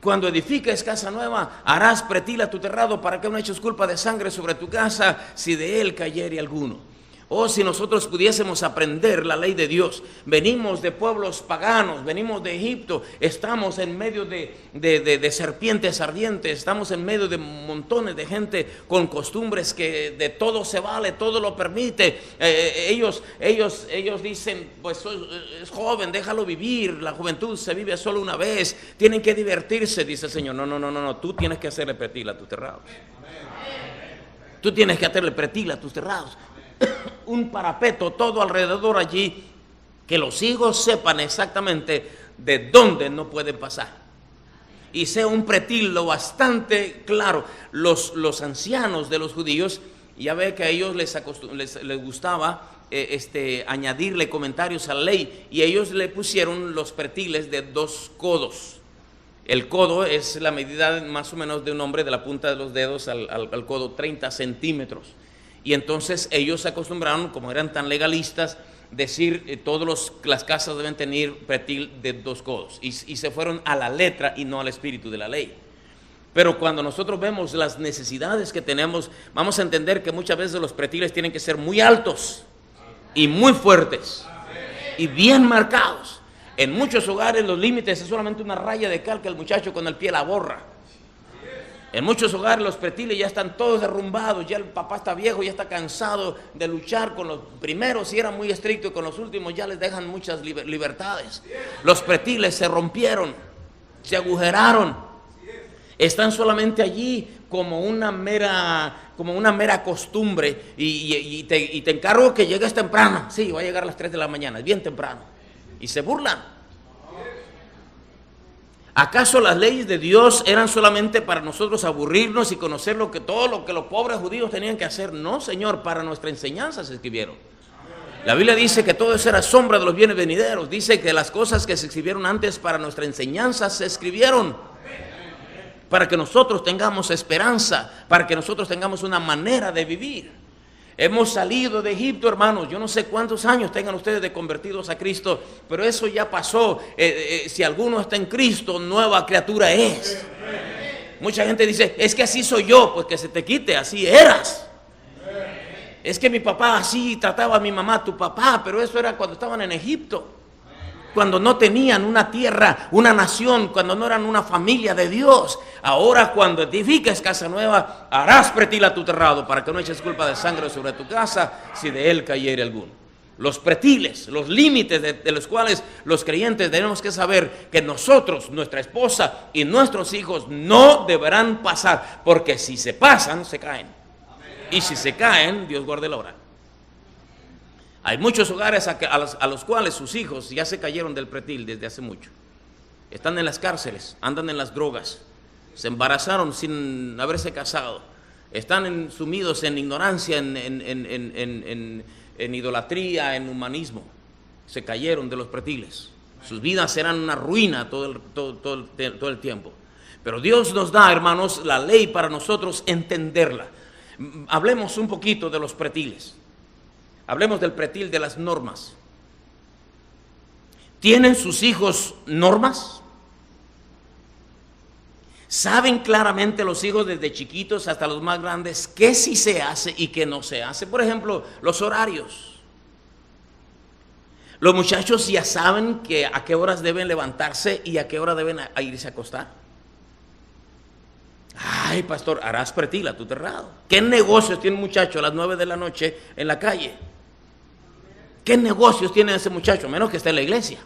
Cuando edifiques casa nueva, harás pretil a tu terrado para que no eches culpa de sangre sobre tu casa si de él cayere alguno. Oh, si nosotros pudiésemos aprender la ley de Dios. Venimos de pueblos paganos, venimos de Egipto, estamos en medio de serpientes ardientes, estamos en medio de montones de gente con costumbres que de todo se vale, todo lo permite. Ellos dicen, pues es joven, déjalo vivir, la juventud se vive solo una vez, tienen que divertirse, dice el Señor. No, tú tienes que hacerle pretil a tus terrados. Tú tienes que hacerle pretil a tus terrados. Un parapeto todo alrededor allí, que los hijos sepan exactamente de dónde no pueden pasar. Y sea un pretil lo bastante claro. Los ancianos de los judíos, ya ve que a ellos les gustaba añadirle comentarios a la ley, y ellos le pusieron los pretiles de 2 codos. El codo es la medida más o menos de un hombre, de la punta de los dedos al codo, 30 centímetros. Y entonces ellos se acostumbraron, como eran tan legalistas, decir todas las casas deben tener pretil de 2 codos. Y se fueron a la letra y no al espíritu de la ley. Pero cuando nosotros vemos las necesidades que tenemos, vamos a entender que muchas veces los pretiles tienen que ser muy altos y muy fuertes y bien marcados. En muchos hogares los límites es solamente una raya de cal que el muchacho con el pie la borra. En muchos hogares los pretiles ya están todos derrumbados, ya el papá está viejo, ya está cansado de luchar con los primeros, si era muy estricto, y con los últimos ya les dejan muchas libertades. Los pretiles se rompieron, se agujeraron, están solamente allí como una mera costumbre, y te encargo que llegues temprano. Sí, va a llegar a las 3 de la mañana, es bien temprano, y se burlan. ¿Acaso las leyes de Dios eran solamente para nosotros aburrirnos y conocer todo lo que los pobres judíos tenían que hacer? No, Señor, para nuestra enseñanza se escribieron. La Biblia dice que todo eso era sombra de los bienes venideros. Dice que las cosas que se escribieron antes para nuestra enseñanza se escribieron para que nosotros tengamos esperanza, para que nosotros tengamos una manera de vivir. Hemos salido de Egipto, hermanos. Yo no sé cuántos años tengan ustedes de convertidos a Cristo, pero eso ya pasó. Si alguno está en Cristo, nueva criatura es. Mucha gente dice, es que así soy yo. Pues que se te quite, así eras. Es que mi papá así trataba a mi mamá, tu papá, pero eso era cuando estaban en Egipto. Cuando no tenían una tierra, una nación, cuando no eran una familia de Dios. Ahora cuando edifiques casa nueva, harás pretil a tu terrado, para que no eches culpa de sangre sobre tu casa, si de él cayere alguno. Los pretiles, los límites de los cuales los creyentes tenemos que saber que nosotros, nuestra esposa y nuestros hijos no deberán pasar, porque si se pasan, se caen. Y si se caen, Dios guarde la hora. Hay muchos hogares a los cuales sus hijos ya se cayeron del pretil desde hace mucho. Están en las cárceles, andan en las drogas, se embarazaron sin haberse casado, están sumidos en ignorancia, en idolatría, en humanismo. Se cayeron de los pretiles. Sus vidas serán una ruina todo el tiempo. Pero Dios nos da, hermanos, la ley para nosotros entenderla. Hablemos un poquito de los pretiles. Hablemos del pretil de las normas. ¿Tienen sus hijos normas? ¿Saben claramente los hijos desde chiquitos hasta los más grandes qué sí se hace y qué no se hace? Por ejemplo, los horarios. Los muchachos ya saben a qué horas deben levantarse y a qué hora deben irse a acostar. Ay, pastor, harás pretil a tu terrado. ¿Qué negocios tiene un muchacho a las 9 de la noche en la calle? ¿Qué negocios tiene ese muchacho? Menos que esté en la iglesia.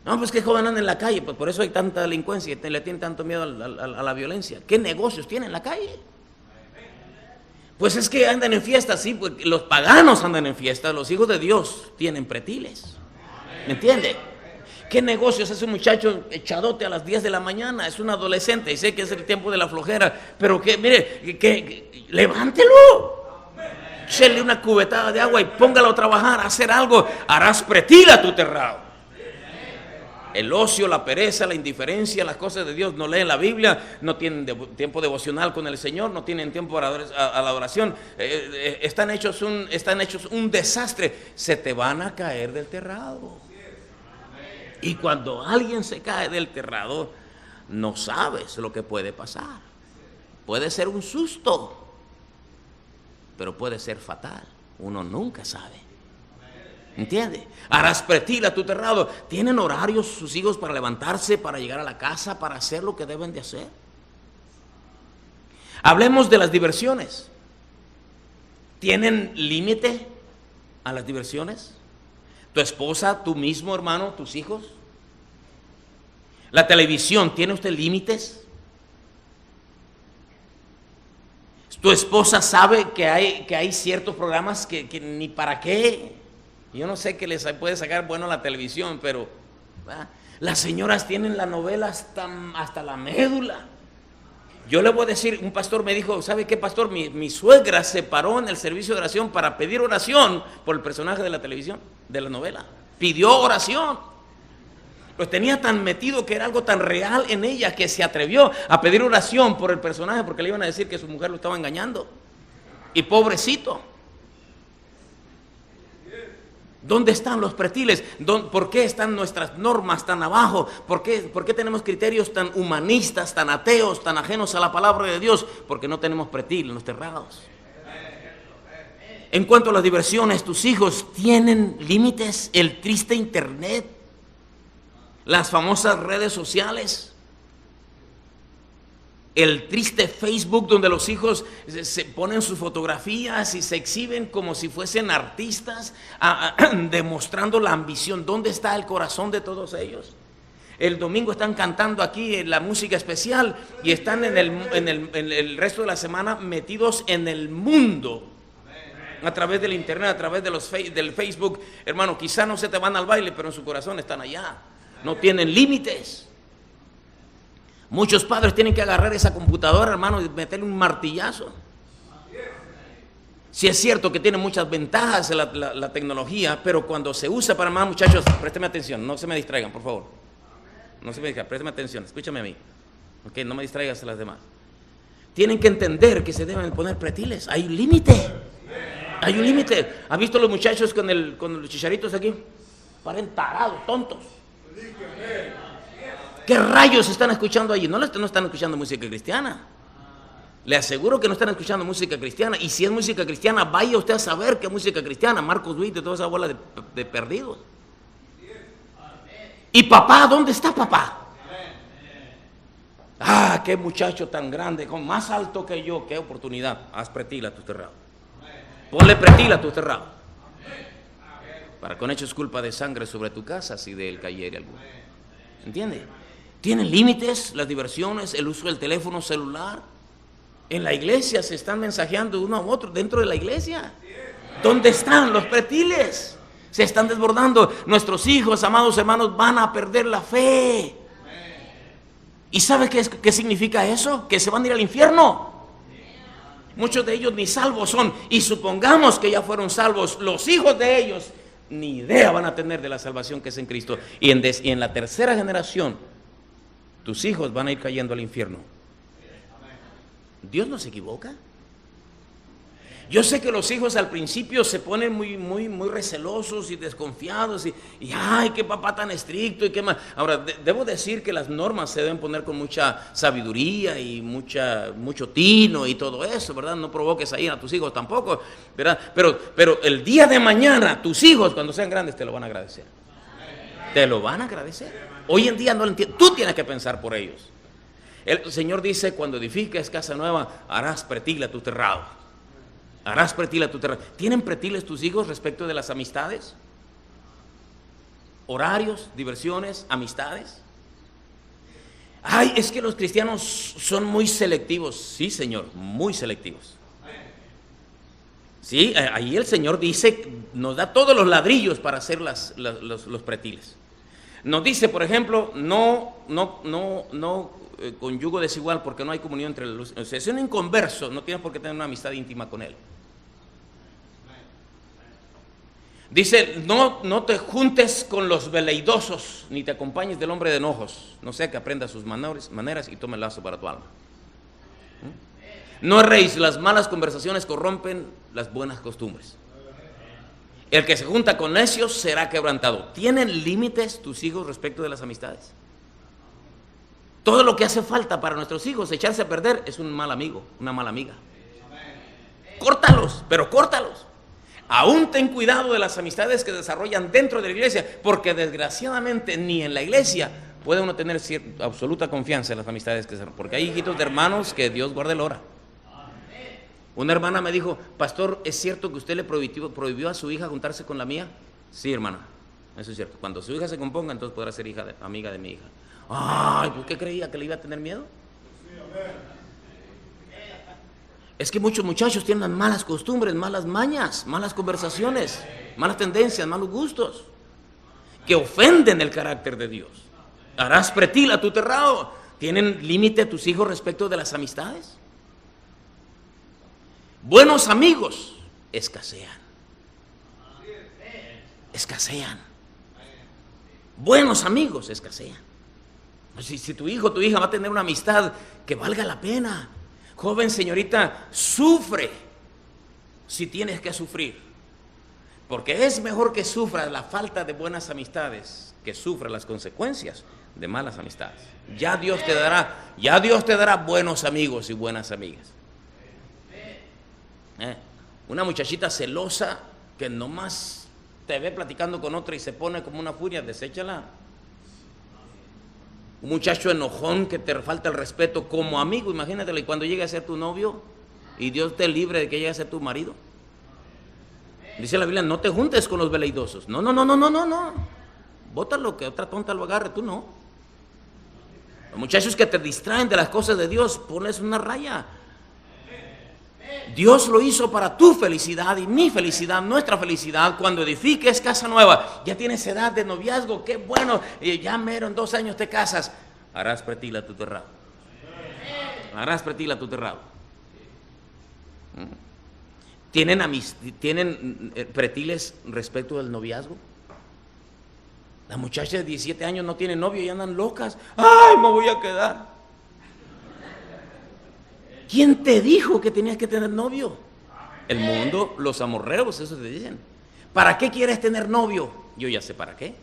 No, pues que joven anda en la calle, pues por eso hay tanta delincuencia y le tiene tanto miedo a la violencia. ¿Qué negocios tiene en la calle? Pues es que andan en fiestas, sí, pues los paganos andan en fiestas, los hijos de Dios tienen pretiles. ¿Me entiende? ¿Qué negocios hace un muchacho echadote a las 10 de la mañana? Es un adolescente y sé que es el tiempo de la flojera, pero que, mire, que levántelo. Échale una cubetada de agua y póngalo a trabajar, a hacer algo. Harás pretil a tu terrado. El ocio, la pereza, la indiferencia, las cosas de Dios, no leen la Biblia, no tienen tiempo devocional con el Señor, no tienen tiempo a la adoración, están hechos un desastre. Se te van a caer del terrado. Y cuando alguien se cae del terrado, no sabes lo que puede pasar. Puede ser un susto, pero puede ser fatal. Uno nunca sabe. ¿Entiende? Harás pretil a tu terrado. ¿Tienen horarios sus hijos para levantarse, para llegar a la casa, para hacer lo que deben de hacer? Hablemos de las diversiones. ¿Tienen límite a las diversiones? ¿Tu esposa, tú mismo, hermano, tus hijos? ¿La televisión, tiene usted límites? ¿Tu esposa sabe que hay ciertos programas que ni para qué? Yo no sé qué les puede sacar bueno a la televisión, pero las señoras tienen la novela hasta la médula. Yo le voy a decir, un pastor me dijo, ¿sabe qué, pastor? Mi suegra se paró en el servicio de oración para pedir oración por el personaje de la televisión, de la novela. Pidió oración. Lo tenía tan metido que era algo tan real en ella que se atrevió a pedir oración por el personaje porque le iban a decir que su mujer lo estaba engañando. Y pobrecito. ¿Dónde están los pretiles? ¿Por qué están nuestras normas tan abajo? ¿Por qué tenemos criterios tan humanistas, tan ateos, tan ajenos a la palabra de Dios? Porque no tenemos pretil en los terrados. En cuanto a las diversiones, ¿tus hijos tienen límites? El triste internet, las famosas redes sociales, el triste Facebook donde los hijos se ponen sus fotografías y se exhiben como si fuesen artistas, demostrando la ambición. ¿Dónde está el corazón de todos ellos? El domingo están cantando aquí la música especial y están en el resto de la semana metidos en el mundo. A través del internet, a través del Facebook. Hermano, quizá no se te van al baile, pero en su corazón están allá. No tienen límites. Muchos padres tienen que agarrar esa computadora, hermano, y meterle un martillazo. Sí es cierto que tiene muchas ventajas la tecnología, pero cuando se usa para más, muchachos, présteme atención, no se me distraigan, por favor. No se me distraigan, présteme atención, escúchame a mí. Ok, no me distraigas a las demás. Tienen que entender que se deben poner pretiles, hay límite. Hay un límite. ¿Has visto los muchachos con los chicharitos aquí? Parecen tarados, tontos. ¿Qué rayos están escuchando allí? No están escuchando música cristiana. Le aseguro que no están escuchando música cristiana. Y si es música cristiana, vaya usted a saber qué música cristiana. Marcos Witt y toda esa bola de perdidos. ¿Y papá? ¿Dónde está papá? Ah, qué muchacho tan grande, más alto que yo, qué oportunidad. Haz pretil a tu terrado. Ponle pretil a tu terrado. Para con hechos culpa de sangre sobre tu casa si de él cayere alguno. ¿Entiende? Tienen límites las diversiones, el uso del teléfono celular. En la iglesia se están mensajeando uno a otro dentro de la iglesia. ¿Dónde están los pretiles? Se están desbordando. Nuestros hijos, amados hermanos, van a perder la fe. ¿Y sabe qué significa eso? Que se van a ir al infierno. Muchos de ellos ni salvos son. Y supongamos que ya fueron salvos, los hijos de ellos ni idea van a tener de la salvación que es en Cristo. Y en la tercera generación, tus hijos van a ir cayendo al infierno. Dios no se equivoca. Yo sé que los hijos al principio se ponen muy recelosos y desconfiados y ay, qué papá tan estricto y qué más. Ahora, debo decir que las normas se deben poner con mucha sabiduría y mucho tino y todo eso, ¿verdad? No provoques ahí a tus hijos tampoco, ¿verdad? Pero el día de mañana, tus hijos, cuando sean grandes, te lo van a agradecer. Te lo van a agradecer. Hoy en día no lo entiendo. Tú tienes que pensar por ellos. El Señor dice, cuando edifiques casa nueva, harás pretil a tu terrado. Harás pretil a tu terreno. ¿Tienen pretiles tus hijos respecto de las amistades? ¿Horarios, diversiones, amistades? Ay, es que los cristianos son muy selectivos. Sí, Señor, muy selectivos. Sí, ahí el Señor dice, nos da todos los ladrillos para hacer los pretiles. Nos dice, por ejemplo, no con yugo desigual, porque no hay comunión entre los. O sea, si es un inconverso, no tienes por qué tener una amistad íntima con él. Dice, no te juntes con los veleidosos, ni te acompañes del hombre de enojos, no sea que aprenda sus maneras y tome el lazo para tu alma. No erréis, las malas conversaciones corrompen las buenas costumbres. El que se junta con necios será quebrantado. ¿Tienen límites tus hijos respecto de las amistades? Todo lo que hace falta para nuestros hijos echarse a perder es un mal amigo, una mala amiga. Córtalos, pero córtalos. Aún ten cuidado de las amistades que desarrollan dentro de la iglesia, porque desgraciadamente ni en la iglesia puede uno tener absoluta confianza en las amistades que se desarrollan, porque hay hijitos de hermanos que Dios guarde el hora. Una hermana me dijo, pastor, ¿es cierto que usted le prohibió a su hija juntarse con la mía? Sí, hermana, eso es cierto. Cuando su hija se componga, entonces podrá ser amiga de mi hija. Ay, ¿por qué creía que le iba a tener miedo? Es que muchos muchachos tienen las malas costumbres, malas mañas, malas conversaciones, malas tendencias, malos gustos, que ofenden el carácter de Dios. Harás pretil a tu terrado. ¿Tienen límite tus hijos respecto de las amistades? Buenos amigos escasean. Escasean. Buenos amigos escasean. Si tu hijo o tu hija va a tener una amistad que valga la pena. Joven señorita, sufre si tienes que sufrir, porque es mejor que sufras la falta de buenas amistades que sufras las consecuencias de malas amistades. Ya Dios te dará buenos amigos y buenas amigas. Una muchachita celosa que nomás te ve platicando con otra y se pone como una furia, deséchala. Un muchacho enojón que te falta el respeto como amigo, imagínatelo, y cuando llegue a ser tu novio y Dios te libre de que llegue a ser tu marido. Dice la Biblia, no te juntes con los veleidosos. No. Bótalo, que otra tonta lo agarre, tú no. Los muchachos que te distraen de las cosas de Dios, ponles una raya. Dios lo hizo para tu felicidad y mi felicidad, nuestra felicidad. Cuando edifiques casa nueva, ya tienes edad de noviazgo, qué bueno, ya mero en 2 años te casas, harás pretil a tu terrado. Harás pretil a tu terrado. ¿Tienen pretiles respecto del noviazgo? Las muchachas de 17 años no tienen novio y andan locas. ¡Ay, me voy a quedar! ¿Quién te dijo que tenías que tener novio? El mundo, los amorreos, eso te dicen. ¿Para qué quieres tener novio? Yo ya sé para qué.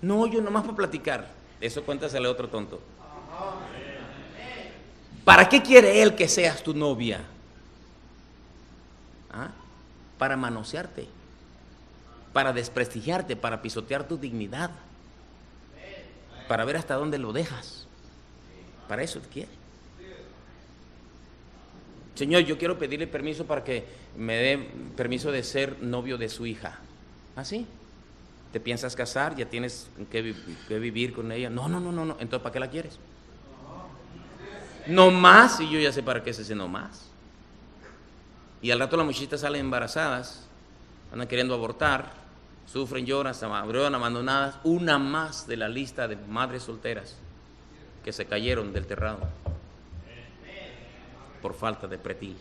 No, yo nomás para platicar. Eso cuéntasele a otro tonto. ¿Para qué quiere él que seas tu novia? ¿Ah? Para manosearte, para desprestigiarte, para pisotear tu dignidad, para ver hasta dónde lo dejas. Para eso te quiere. Señor, yo quiero pedirle permiso para que me dé permiso de ser novio de su hija. ¿Ah, sí? ¿Te piensas casar? ¿Ya tienes que vivir con ella? No. Entonces, ¿para qué la quieres? No más, y yo ya sé para qué es ese no más. Y al rato las muchachitas salen embarazadas, andan queriendo abortar, sufren, lloran, abandonadas. Una más de la lista de madres solteras que se cayeron del terrado por falta de pretil.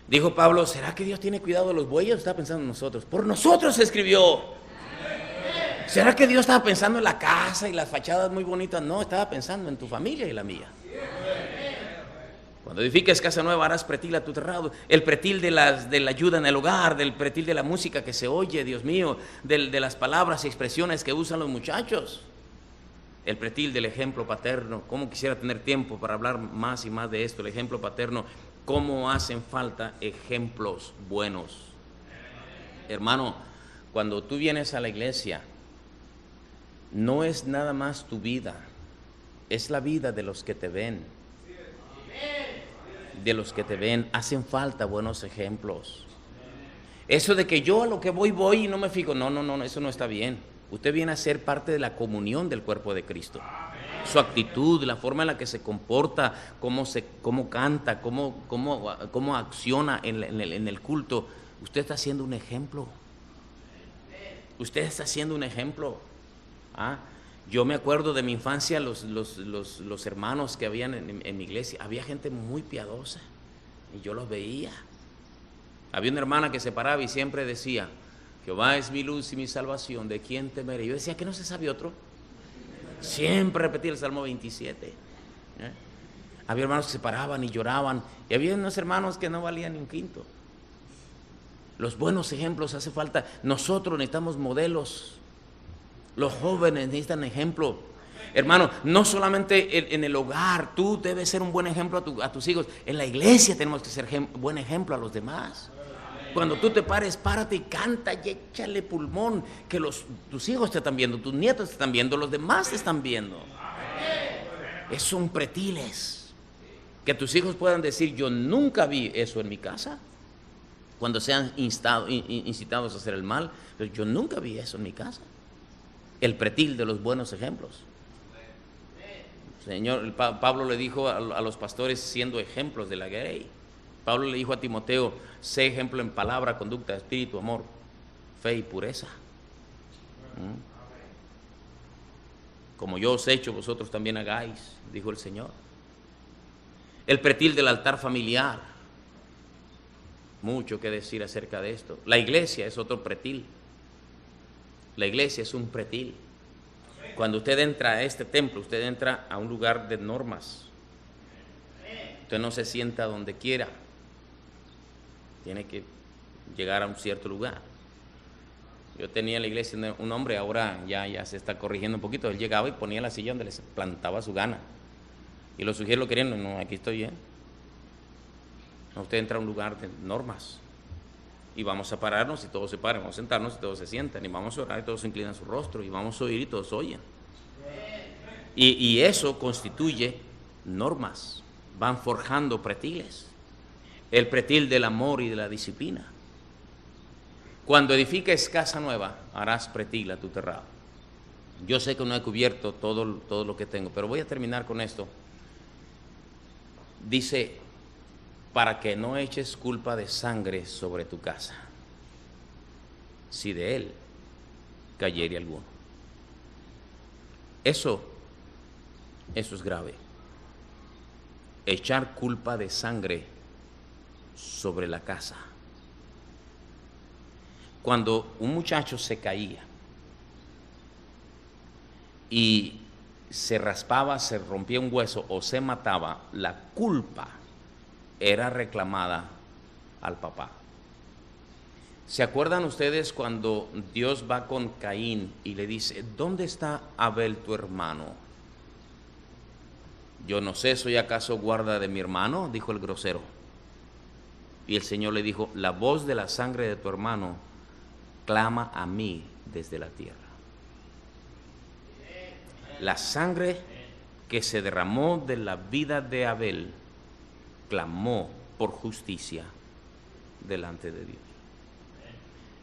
Dijo Pablo, ¿será que Dios tiene cuidado de los bueyes? Estaba pensando en nosotros. Por nosotros se escribió. ¿Será que Dios estaba pensando en la casa y las fachadas muy bonitas? No, estaba pensando en tu familia y la mía. Cuando edifiques casa nueva harás pretil a tu terrado. El pretil de la ayuda en el hogar, del pretil de la música que se oye, Dios mío, de las palabras y expresiones que usan los muchachos. El pretil del ejemplo paterno. Cómo quisiera tener tiempo para hablar más y más de esto. El ejemplo paterno. Cómo hacen falta ejemplos buenos. Hermano, cuando tú vienes a la iglesia, no es nada más tu vida, es la vida de los que te ven. De los que te ven, hacen falta buenos ejemplos. Eso de que yo a lo que voy y no me fijo, no, eso no está bien. Usted viene a ser parte de la comunión del cuerpo de Cristo. Su actitud, la forma en la que se comporta, cómo canta, cómo acciona en el culto. Usted está haciendo un ejemplo. Usted está haciendo un ejemplo. Yo me acuerdo de mi infancia, los hermanos que habían en mi iglesia, había gente muy piadosa y yo los veía. Había una hermana que se paraba y siempre decía, Jehová es mi luz y mi salvación, ¿de quién temeré? Yo decía, ¿que no se sabe otro? Siempre repetía el Salmo 27. Había hermanos que se paraban y lloraban, y había unos hermanos que no valían ni un quinto. Los buenos ejemplos hace falta. Nosotros necesitamos modelos. Los jóvenes necesitan ejemplo. Hermano, no solamente en el hogar, tú debes ser un buen ejemplo a tus hijos. En la iglesia tenemos que ser buen ejemplo a los demás. Cuando tú te pares, párate y canta y échale pulmón, que tus hijos te están viendo, tus nietos te están viendo, los demás te están viendo. Son pretiles. Que tus hijos puedan decir, yo nunca vi eso en mi casa. Cuando sean incitados a hacer el mal, pero yo nunca vi eso en mi casa. El pretil de los buenos ejemplos. Señor, Pablo le dijo a los pastores siendo ejemplos de la grey. Pablo le dijo a Timoteo, sé ejemplo en palabra, conducta, espíritu, amor, fe y pureza. Como yo os he hecho, vosotros también hagáis, dijo el Señor. El pretil del altar familiar. Mucho que decir acerca de esto. La iglesia es otro pretil. La iglesia es un pretil. Cuando usted entra a este templo, usted entra a un lugar de normas. Usted no se sienta donde quiera. Tiene que llegar a un cierto lugar. Yo tenía en la iglesia un hombre, ahora ya se está corrigiendo un poquito. Él llegaba y ponía la silla donde le plantaba su gana. Y los sugieres lo querían, no, aquí estoy bien. No, usted entra a un lugar de normas. Y vamos a pararnos y todos se paran, vamos a sentarnos y todos se sientan, y vamos a orar y todos se inclinan su rostro, y vamos a oír y todos oyen. Y eso constituye normas, van forjando pretiles. El pretil del amor y de la disciplina. Cuando edifiques casa nueva, harás pretil a tu terrado. Yo sé que no he cubierto todo lo que tengo, pero voy a terminar con esto. Dice, para que no eches culpa de sangre sobre tu casa, si de él cayere alguno. Eso es grave. Echar culpa de sangre sobre la casa. Cuando un muchacho se caía y se raspaba, se rompía un hueso o se mataba, la culpa era reclamada al papá. ¿Se acuerdan ustedes cuando Dios va con Caín y le dice, ¿dónde está Abel tu hermano? Yo no sé, ¿soy acaso guarda de mi hermano?, dijo el grosero. Y el Señor le dijo, la voz de la sangre de tu hermano clama a mí desde la tierra. La sangre que se derramó de la vida de Abel clamó por justicia delante de Dios.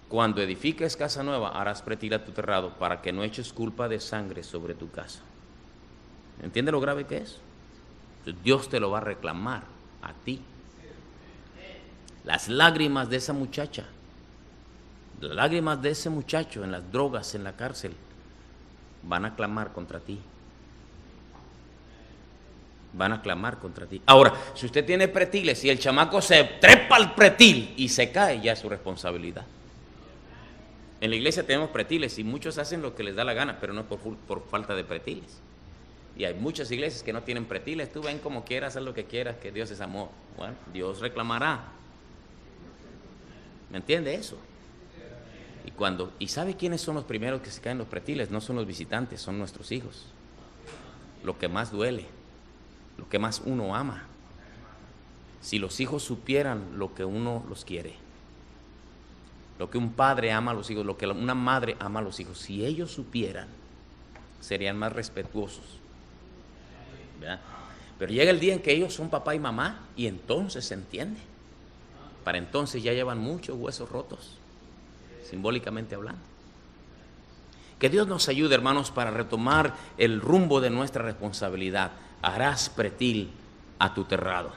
Cuando edifiques casa nueva, harás pretil a tu terrado para que no eches culpa de sangre sobre tu casa. ¿Entiende lo grave que es? Dios te lo va a reclamar a ti. Las lágrimas de esa muchacha, las lágrimas de ese muchacho en las drogas, en la cárcel, van a clamar contra ti. Van a clamar contra ti. Ahora, si usted tiene pretiles y el chamaco se trepa al pretil y se cae, ya es su responsabilidad. En la iglesia tenemos pretiles y muchos hacen lo que les da la gana, pero no es por falta de pretiles. Y hay muchas iglesias que no tienen pretiles. Tú ven como quieras, haz lo que quieras, que Dios es amor. Bueno, Dios reclamará. ¿Me entiende eso? ¿Y sabe quiénes son los primeros que se caen los pretiles? No son los visitantes, son nuestros hijos. Lo que más duele, lo que más uno ama. Si los hijos supieran lo que uno los quiere, lo que un padre ama a los hijos, lo que una madre ama a los hijos, si ellos supieran, serían más respetuosos, ¿verdad? Pero llega el día en que ellos son papá y mamá y entonces se entiende. Para entonces ya llevan muchos huesos rotos, simbólicamente hablando. Que Dios nos ayude, hermanos, para retomar el rumbo de nuestra responsabilidad. Harás pretil a tu terrado.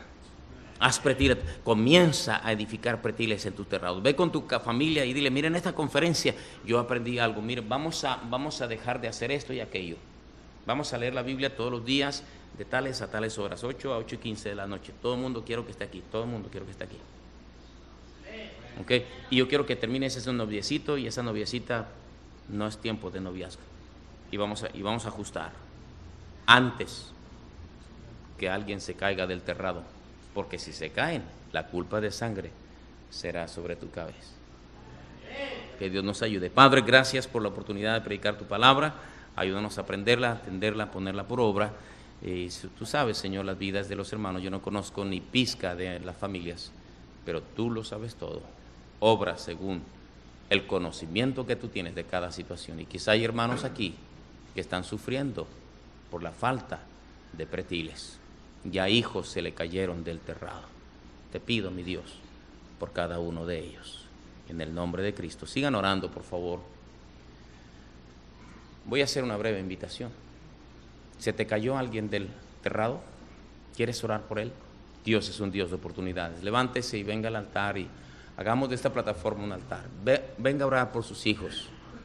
Haz pretil, comienza a edificar pretiles en tu terrado. Ve con tu familia y dile, mira, en esta conferencia yo aprendí algo. Mire, vamos a dejar de hacer esto y aquello. Vamos a leer la Biblia todos los días de tales a tales horas, 8 a 8:15 de la noche. Todo el mundo quiero que esté aquí, todo el mundo quiero que esté aquí. ¿Okay? Y yo quiero que termines ese noviecito y esa noviecita no es tiempo de noviazgo. Y vamos a ajustar antes que alguien se caiga del terrado. Porque si se caen, la culpa de sangre será sobre tu cabeza. Que Dios nos ayude. Padre, gracias por la oportunidad de predicar tu palabra. Ayúdanos a aprenderla, a entenderla, a ponerla por obra. Tú sabes, Señor, las vidas de los hermanos. Yo no conozco ni pizca de las familias, pero tú lo sabes todo. Obra según el conocimiento que tú tienes de cada situación. Y quizá hay hermanos aquí que están sufriendo por la falta de pretiles. Ya hijos se le cayeron del terrado. Te pido, mi Dios, por cada uno de ellos, en el nombre de Cristo. Sigan orando, por favor. Voy a hacer una breve invitación. ¿Se te cayó alguien del terrado? ¿Quieres orar por él? Dios es un Dios de oportunidades. Levántese y venga al altar y hagamos de esta plataforma un altar. Venga a orar por sus hijos.